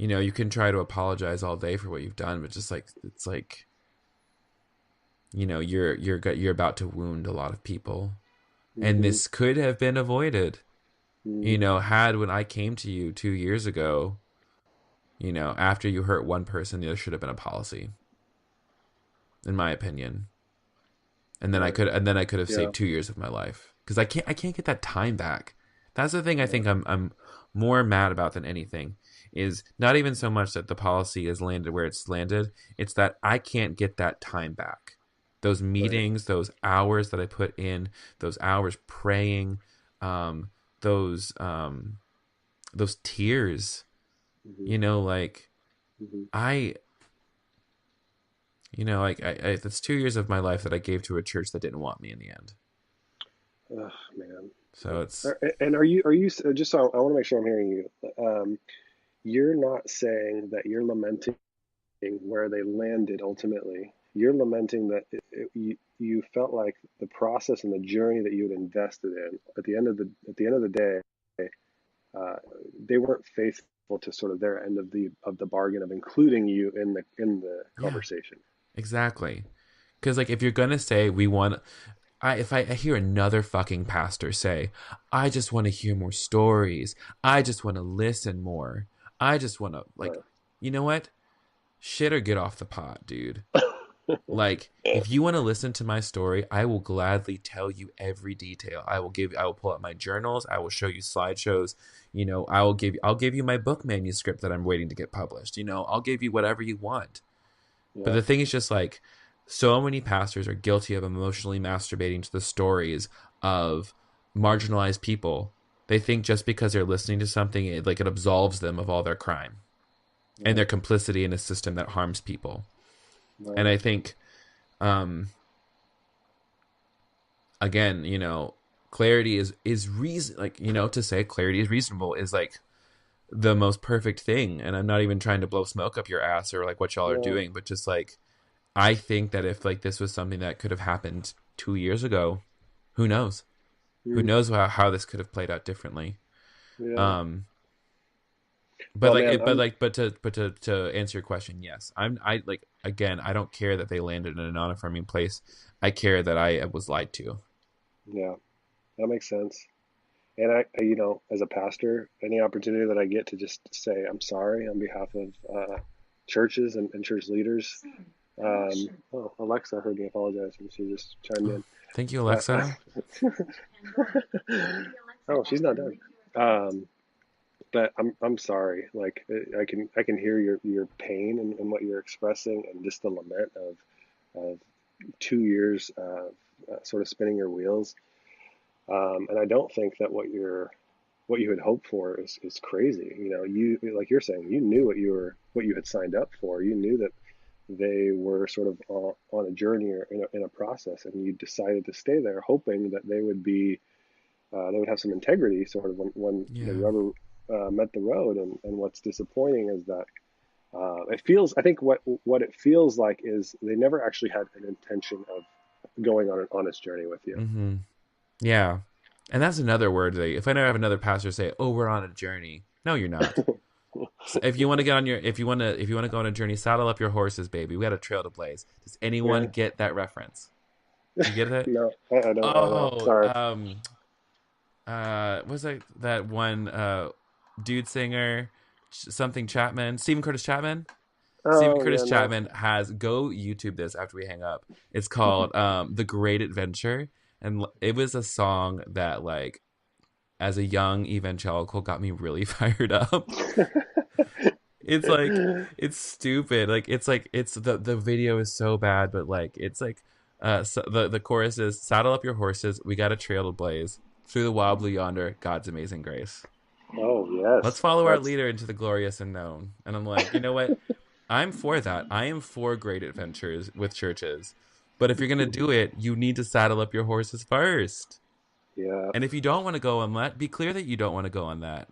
you can try to apologize all day for what you've done, but just like it's like you're about to wound a lot of people, and Mm-hmm. this could have been avoided. Mm-hmm. Had when I came to you 2 years ago, after you hurt one person, there should have been a policy, in my opinion. Right. And then I could have Yeah. saved 2 years of my life, because I can't get that time back. That's the thing I Yeah. think I'm more mad about than anything, is not even so much that the policy has landed where it's landed. It's that I can't get that time back. Those Right. meetings, those hours that I put in, those hours praying, um, those um, those tears. Mm-hmm. Like Mm-hmm. I, that's 2 years of my life that I gave to a church that didn't want me in the end. Oh, man. So it's And are you just so I want to make sure I'm hearing you. You're not saying that you're lamenting where they landed ultimately. You're lamenting that you felt like the process and the journey that you had invested in at the end of the day, uh, they weren't faithful to sort of their end of the bargain of including you in the yeah, conversation. exactly. Because like if you're gonna say we want, if I hear another fucking pastor say, I just want to hear more stories, I just want to listen more, I just want to like, Uh, you know what? Shit or get off the pot, dude. Like, if you want to listen to my story, I will gladly tell you every detail. I will pull out my journals. I will show you slideshows. I'll give you my book manuscript that I'm waiting to get published. I'll give you whatever you want. But yeah, the thing is just like, so many pastors are guilty of emotionally masturbating to the stories of marginalized people. They think just because they're listening to something, it absolves them of all their crime and their right, complicity in a system that harms people. And right, I think, um, again, clarity is reason, like, to say clarity is reasonable is like the most perfect thing. And I'm not even trying to blow smoke up your ass or like what y'all are no, doing, but just like, I think that if like this was something that could have happened 2 years ago, who knows? Who mm, knows how this could have played out differently? yeah. Um, but Well, like, man, it, but like, but to answer your question, yes, I like again, I don't care that they landed in a non-affirming place. I care that I was lied to. yeah, that makes sense. And as a pastor, any opportunity that I get to just say I'm sorry on behalf of churches and church leaders. Oh, Alexa heard me apologize and she just chimed in. Thank you, But Alexa. oh, she's not done. Um, but I'm sorry. Like I can hear your pain and what you're expressing and just the lament of 2 years of sort of spinning your wheels. And I don't think that what you had hoped for is crazy. You like you're saying, you knew what you had signed up for. You knew that they were sort of on a journey or in a process, and you decided to stay there, hoping that they would have some integrity, sort of when the Yeah. rubber met the road. And what's disappointing is that it feels. I think what it feels like is they never actually had an intention of going on an honest journey with you. Mm-hmm. Yeah. And that's another word that if I never have another pastor say, "Oh, we're on a journey." No, you're not. So if you want to get on your, if you want to go on a journey, saddle up your horses, baby. We got a trail to blaze. Does anyone Yeah. get that reference? Do you get it? No, I don't. I don't know. Oh, Sorry. was that one dude singer, something Chapman, Stephen Curtis Chapman? Stephen Oh Curtis yeah, no. Chapman has, go YouTube this after we hang up. It's called The Great Adventure, and it was a song that like as a young evangelical got me really fired up. It's like it's stupid. It's the video is so bad, but like it's like so the chorus is saddle up your horses, we got a trail to blaze through the wild blue yonder, God's amazing grace. Oh Let's yes, follow our that's leader into the glorious unknown. And I'm like, you know what? I'm for that. I am for great adventures with churches. But if you're going to do it, you need to saddle up your horses first. yeah, And if you don't want to go on that, be clear that you don't want to go on that.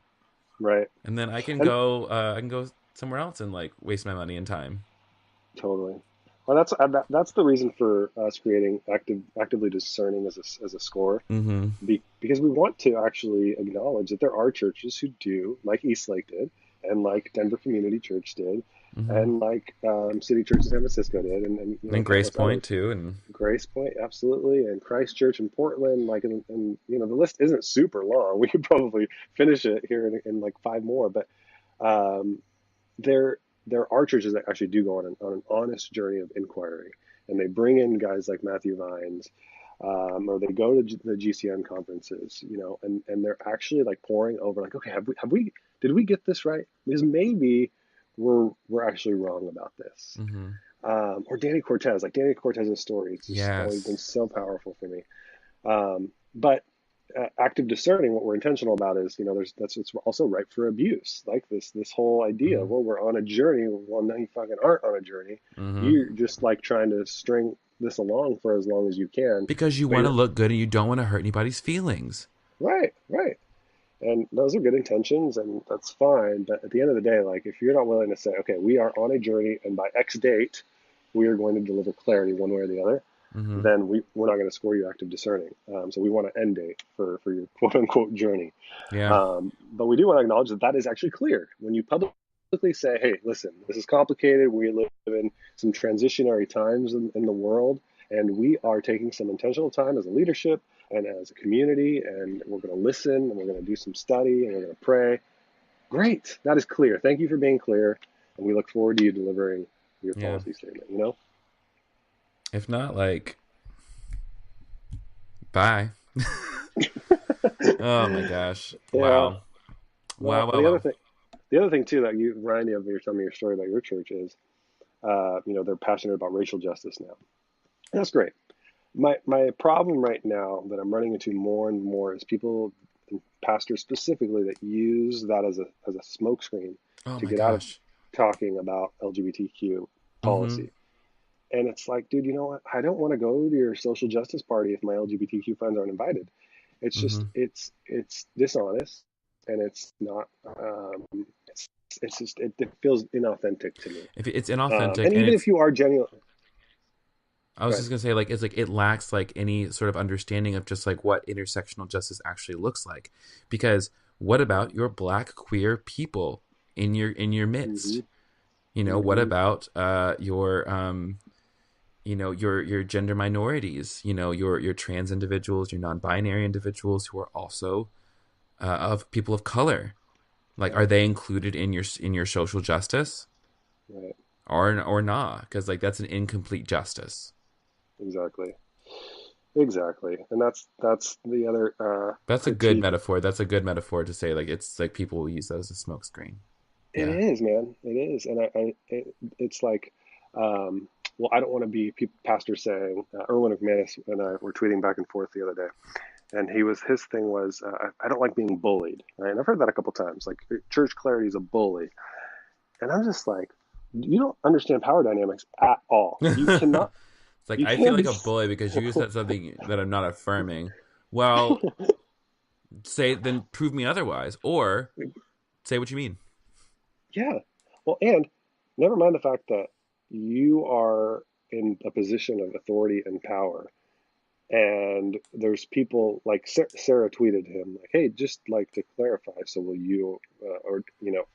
right. And then And I can go somewhere else and like waste my money and time. totally. Well, that's the reason for us creating actively discerning as a score, Mm-hmm. because we want to actually acknowledge that there are churches who do, like Eastlake did, and like Denver Community Church did, Mm-hmm. and like City Church in San Francisco did, and And Grace countless Point others. too, and Grace Point, absolutely, and Christ Church in Portland, like, and the list isn't super long. We could probably finish it here in like five more, but um, there there are churches that actually do go on an honest journey of inquiry, and they bring in guys like Matthew Vines, or they go to the GCN conferences, and they're actually like poring over, like, okay, have we did we get this right? Because maybe we're actually wrong about this. mm-hmm. Or Danny Cortez's story. It's just always been Yes. so powerful for me. But active discerning, what we're intentional about is, it's also ripe for abuse. Like this whole idea, Mm-hmm. well, we're on a journey. Well, no, you fucking aren't on a journey. Mm-hmm. You're just like trying to string this along for as long as you can. Because you But want to you're look good and you don't want to hurt anybody's feelings. right, right. And those are good intentions, and that's fine. But at the end of the day, like, if you're not willing to say, okay, we are on a journey, and by X date, we are going to deliver clarity one way or the other, Mm-hmm. then we're not going to score you active discerning. So we want an end date for your quote unquote journey. Yeah. But we do want to acknowledge that that is actually clear. When you publicly say, hey, listen, this is complicated. We live in some transitionary times in the world, and we are taking some intentional time as a leadership and as a community, and we're going to listen, and we're going to do some study, and we're going to pray. Great. That is clear. Thank you for being clear. And we look forward to you delivering your Yeah. policy statement. If not, like, bye. Oh my gosh. Yeah. Wow. Wow, Well, wow, wow. the other thing too that you remind me of when you're telling me your story about your church is, they're passionate about racial justice now. And that's great. My problem right now that I'm running into more and more is people, pastors specifically, that use that as a smokescreen Oh to my get out of gosh. talking about LGBTQ Mm-hmm. policy. And it's like, dude, you know what? I don't want to go to your social justice party if my LGBTQ friends aren't invited. It's Mm-hmm. just it's dishonest, and it's not. It's just it feels inauthentic to me. If it's inauthentic And and even it's if you are genuine, I was right? just gonna say, like, it's like it lacks like any sort of understanding of just like what intersectional justice actually looks like. Because what about your black queer people in your Mm-hmm, midst? What mm-hmm, about your gender minorities, your trans individuals, your non-binary individuals who are also of people of color. Like, are right, they included in your social justice right, or not? Because like that's an incomplete justice. exactly, exactly. And that's the other That's a good critique. metaphor. That's a good metaphor to say, like, it's like people will use that as a smokescreen. It Yeah. is, man. It is, and it's like, well, I don't want to be pastor saying. Erwin McManus and I were tweeting back and forth the other day, and his thing was, I don't like being bullied, right? And I've heard that a couple times, like church clarity is a bully, and I'm just like, you don't understand power dynamics at all. You cannot, It's like you I feel can't like be. a bully because you said something that I'm not affirming. Well, say then prove me otherwise, or say what you mean. Yeah. Well, and never mind the fact that you are in a position of authority and power. And there's people like Sarah tweeted him, like, hey, just like to clarify, so will you, or,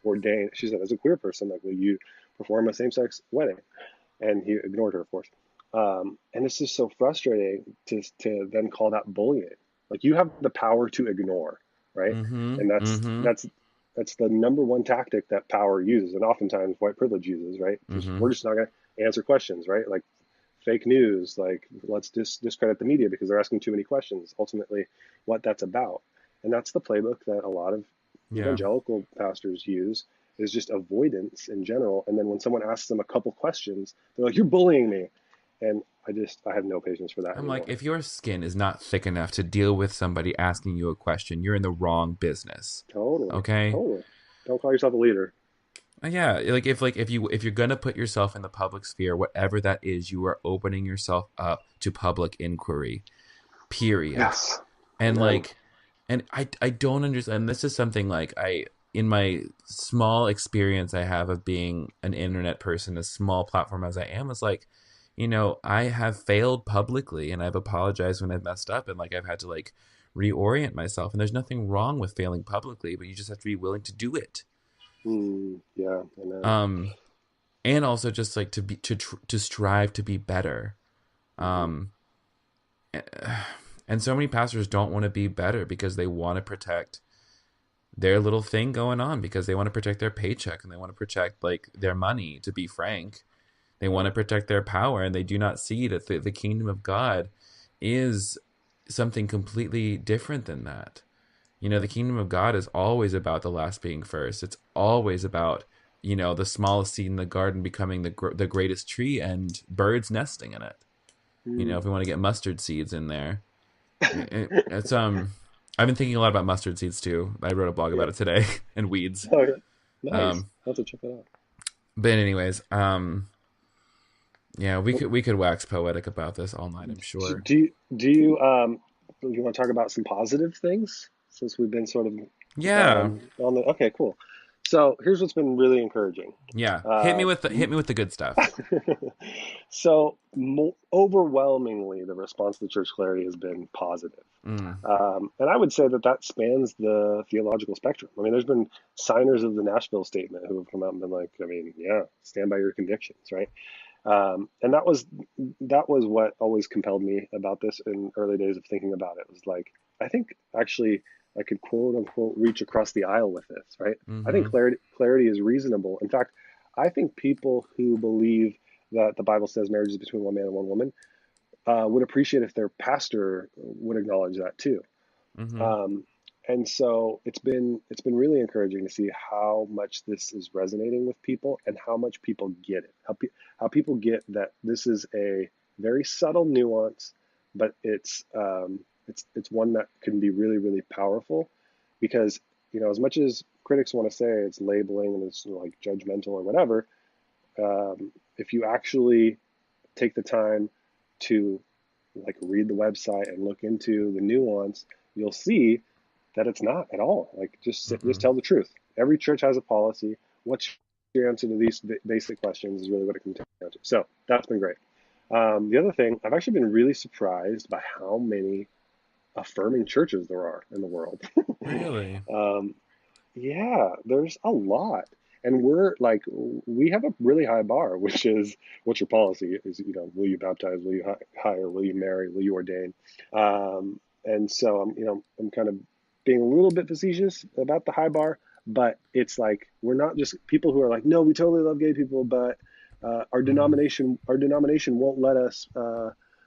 ordain, she said, as a queer person, like, will you perform a same sex wedding? And he ignored her, of course. And it's just so frustrating to then call that bullying. Like, you have the power to ignore, right? Mm-hmm. And that's Mm-hmm. that's that's the number one tactic that power uses, and oftentimes white privilege uses, right? Mm-hmm. We're just not going to answer questions, right? Like fake news, like let's discredit the media because they're asking too many questions. Ultimately, what that's about, and that's the playbook that a lot of Yeah. evangelical pastors use, is just avoidance in general. And then when someone asks them a couple questions, they're like, "You're bullying me," and I have no patience for that I'm like, anymore. if your skin is not thick enough to deal with somebody asking you a question, you're in the wrong business. Totally, Okay? totally. Don't call yourself a leader. Yeah, if you're gonna put yourself in the public sphere, whatever that is, you are opening yourself up to public inquiry. Period. Yes. And Amen. like, and I don't understand. This is something like in my small experience I have of being an internet person, as small platform as I am, is like, I have failed publicly and I've apologized when I've messed up, and like I've had to like reorient myself. And there's nothing wrong with failing publicly, but you just have to be willing to do it. Yeah, amen. Um, and also just like to strive to be better. Mm-hmm. Um, and so many pastors don't want to be better because they want to protect their little thing going on, because they want to protect their paycheck and they want to protect like their money, to be frank. They want to protect their power, and they do not see that the kingdom of God is something completely different than that. You know, the kingdom of God is always about the last being first. It's always about, you know, the smallest seed in the garden becoming the greatest tree and birds nesting in it. You know, if we want to get mustard seeds in there, it's I've been thinking a lot about mustard seeds too. I wrote a blog Yeah. about it today and weeds. Oh, yeah. Nice. Um, I'll have to check that out. but anyways, yeah, we could wax poetic about this all night, I'm sure. Do you want to talk about some positive things since we've been sort of Yeah, on the okay, cool. So here's what's been really encouraging. yeah. Uh, Hit me with the good stuff. so overwhelmingly, the response to Church Clarity has been positive. Mm, And I would say that that spans the theological spectrum. I mean, there's been signers of the Nashville Statement who have come out and been like, I mean, yeah, stand by your convictions, right? And that was what always compelled me about this in early days of thinking about it. It was like, I think actually I could quote unquote reach across the aisle with this, right? I think mm-hmm. clarity is reasonable. In fact, I think people who believe that the Bible says marriage is between one man and one woman would appreciate if their pastor would acknowledge that too. Mm-hmm. Um, and so it's been really encouraging to see how much this is resonating with people and how much people get it. How people get that this is a very subtle nuance, but it's one that can be really really powerful, because as much as critics want to say it's labeling and it's like judgmental or whatever, if you actually take the time to like read the website and look into the nuance, you'll see that it's not at all. Like just Mm-mm. tell the truth. Every church has a policy. What's your answer to these basic questions is really what it comes down to. So that's been great. The other thing, I've actually been really surprised by how many affirming churches there are in the world. Really? um, yeah, there's a lot. And we're like, we have a really high bar, which is what's your policy? Is, will you baptize? Will you hire? Will you marry? Will you ordain? And so I'm kind of being a little bit facetious about the high bar, but it's like, we're not just people who are like, no, we totally love gay people, but Mm. our denomination won't let us,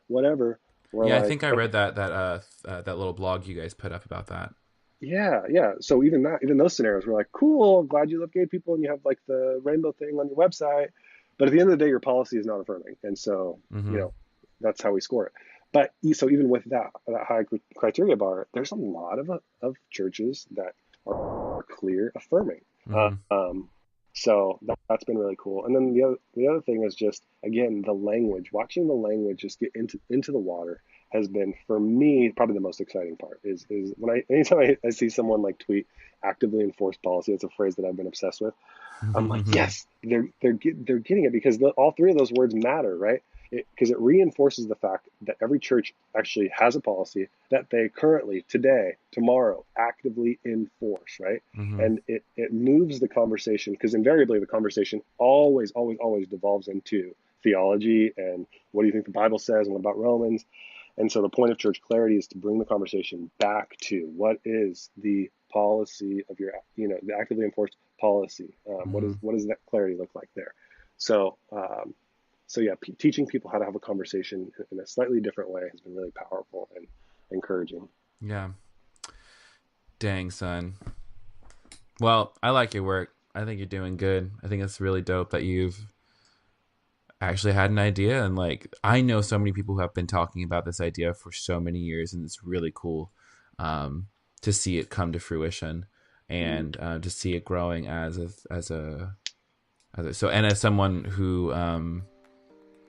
whatever. We're Yeah, I like, think I read that little blog you guys put up about that. yeah, yeah. So even those scenarios, we're like, cool, glad you love gay people and you have like the rainbow thing on your website. But at the end of the day, your policy is not affirming. And so, Mm-hmm. that's how we score it. But so even with that high criteria bar, there's a lot of churches that are clear affirming. Mm-hmm. So that's been really cool. And then the other thing is just, again, the language. Watching the language just get into the water has been, for me, probably the most exciting part. Is when anytime I see someone like tweet actively enforced policy. It's a phrase that I've been obsessed with. I'm like, yes, they're getting it, because all three of those words matter, right? Because it reinforces the fact that every church actually has a policy that they currently, today, tomorrow, actively enforce, right? Mm-hmm. And it moves the conversation, because invariably the conversation always, always, always devolves into theology and what do you think the Bible says and what about Romans? And so the point of church clarity is to bring the conversation back to what is the policy of the actively enforced policy. Mm-hmm. What does that clarity look like there? So, so yeah, teaching people how to have a conversation in a slightly different way has been really powerful and encouraging. Yeah. Dang, son. Well, I like your work. I think you're doing good. I think it's really dope that you've actually had an idea, and like I know so many people who have been talking about this idea for so many years, and it's really cool to see it come to fruition, Mm. and to see it growing so, and as someone who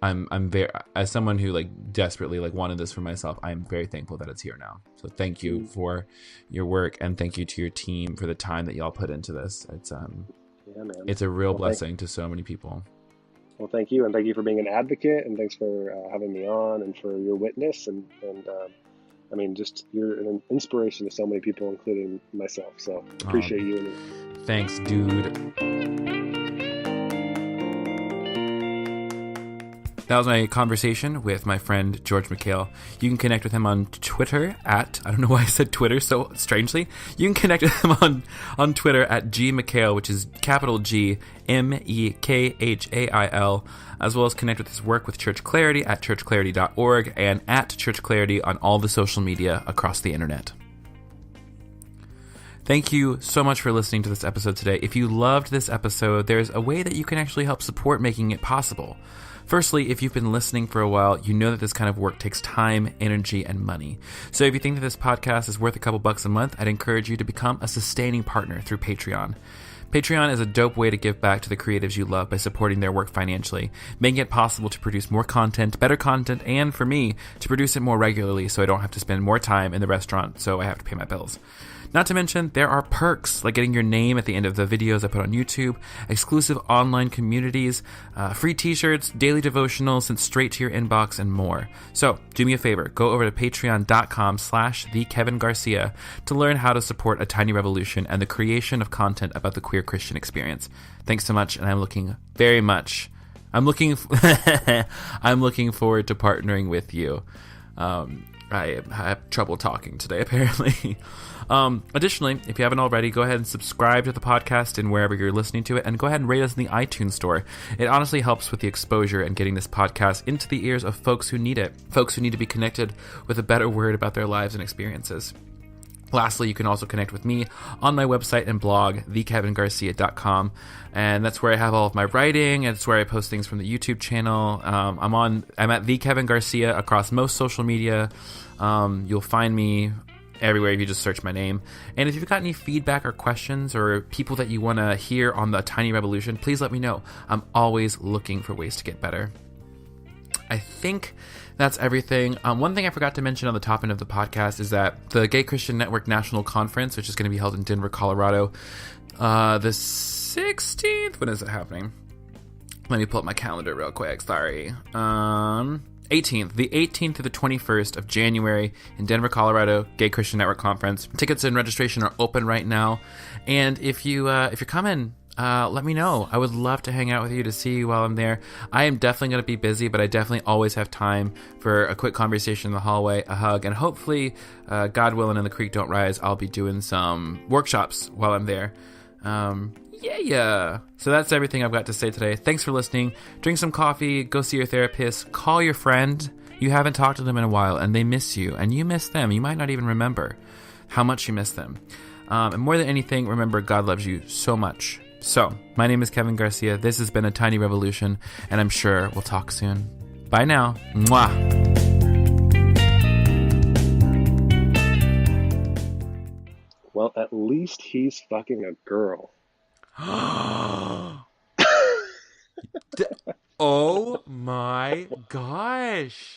I'm very, as someone who like desperately like wanted this for myself, I'm very thankful that it's here now. So thank you Mm. for your work, and thank you to your team for the time that y'all put into this. Yeah, man. It's a real Well, blessing to so many people. thank you, and thank you for being an advocate, and thanks for having me on, and for your witness, and I mean, just you're an inspiration to so many people, including myself. So Oh, appreciate you. Thanks, dude. That was my conversation with my friend George Mekhail. You can connect with him on Twitter at, I don't know why I said Twitter so strangely. You can connect with him on Twitter at gmekhail, which is capital G Mekhail, as well as connect with his work with Church Clarity at churchclarity.org and at Church Clarity on all the social media across the internet. Thank you so much for listening to this episode today. If you loved this episode, there's a way that you can actually help support making it possible. Firstly, if you've been listening for a while, you know that this kind of work takes time, energy, and money. So if you think that this podcast is worth a couple bucks a month, I'd encourage you to become a sustaining partner through Patreon. Patreon is a dope way to give back to the creatives you love by supporting their work financially, making it possible to produce more content, better content, and for me, to produce it more regularly so I don't have to spend more time in the restaurant so I have to pay my bills. Not to mention, there are perks, like getting your name at the end of the videos I put on YouTube, exclusive online communities, free t-shirts, daily devotionals sent straight to your inbox, and more. So, do me a favor, go over to patreon.com/thekevingarcia to learn how to support A Tiny Revolution and the creation of content about the queer Christian experience. Thanks so much, and I'm looking I'm looking forward to partnering with you. I have trouble talking today, apparently. Additionally, if you haven't already, go ahead and subscribe to the podcast in wherever you're listening to it, and go ahead and rate us in the iTunes store. It honestly helps with the exposure and getting this podcast into the ears of folks who need it, folks who need to be connected with a better word about their lives and experiences. Lastly, you can also connect with me on my website and blog, thekevingarcia.com, and that's where I have all of my writing, and it's where I post things from the YouTube channel. I'm at The Kevin Garcia across most social media. You'll find me everywhere if you just search my name. And if you've got any feedback or questions or people that you want to hear on the Tiny Revolution, please let me know. I'm always looking for ways to get better. I think that's everything. One thing I forgot to mention on the top end of the podcast is that the Gay Christian Network National Conference, which is going to be held in Denver, Colorado, the 16th, when is it happening? Let me pull up my calendar real quick. Sorry. 18th, the 18th to the 21st of January in Denver, Colorado, Gay Christian Network Conference. Tickets and registration are open right now. And if you're coming, let me know. I would love to hang out with you, to see you while I'm there. I am definitely going to be busy, but I definitely always have time for a quick conversation in the hallway, a hug, and hopefully, God willing and the creek don't rise, I'll be doing some workshops while I'm there. Yeah. So that's everything I've got to say today. Thanks for listening. Drink some coffee, go see your therapist, call your friend. You haven't talked to them in a while, and they miss you, and you miss them. You might not even remember how much you miss them. And more than anything, remember, God loves you so much. So, my name is Kevin Garcia. This has been A Tiny Revolution, and I'm sure we'll talk soon. Bye now. Mwah. Well, at least he's fucking a girl. Oh my gosh.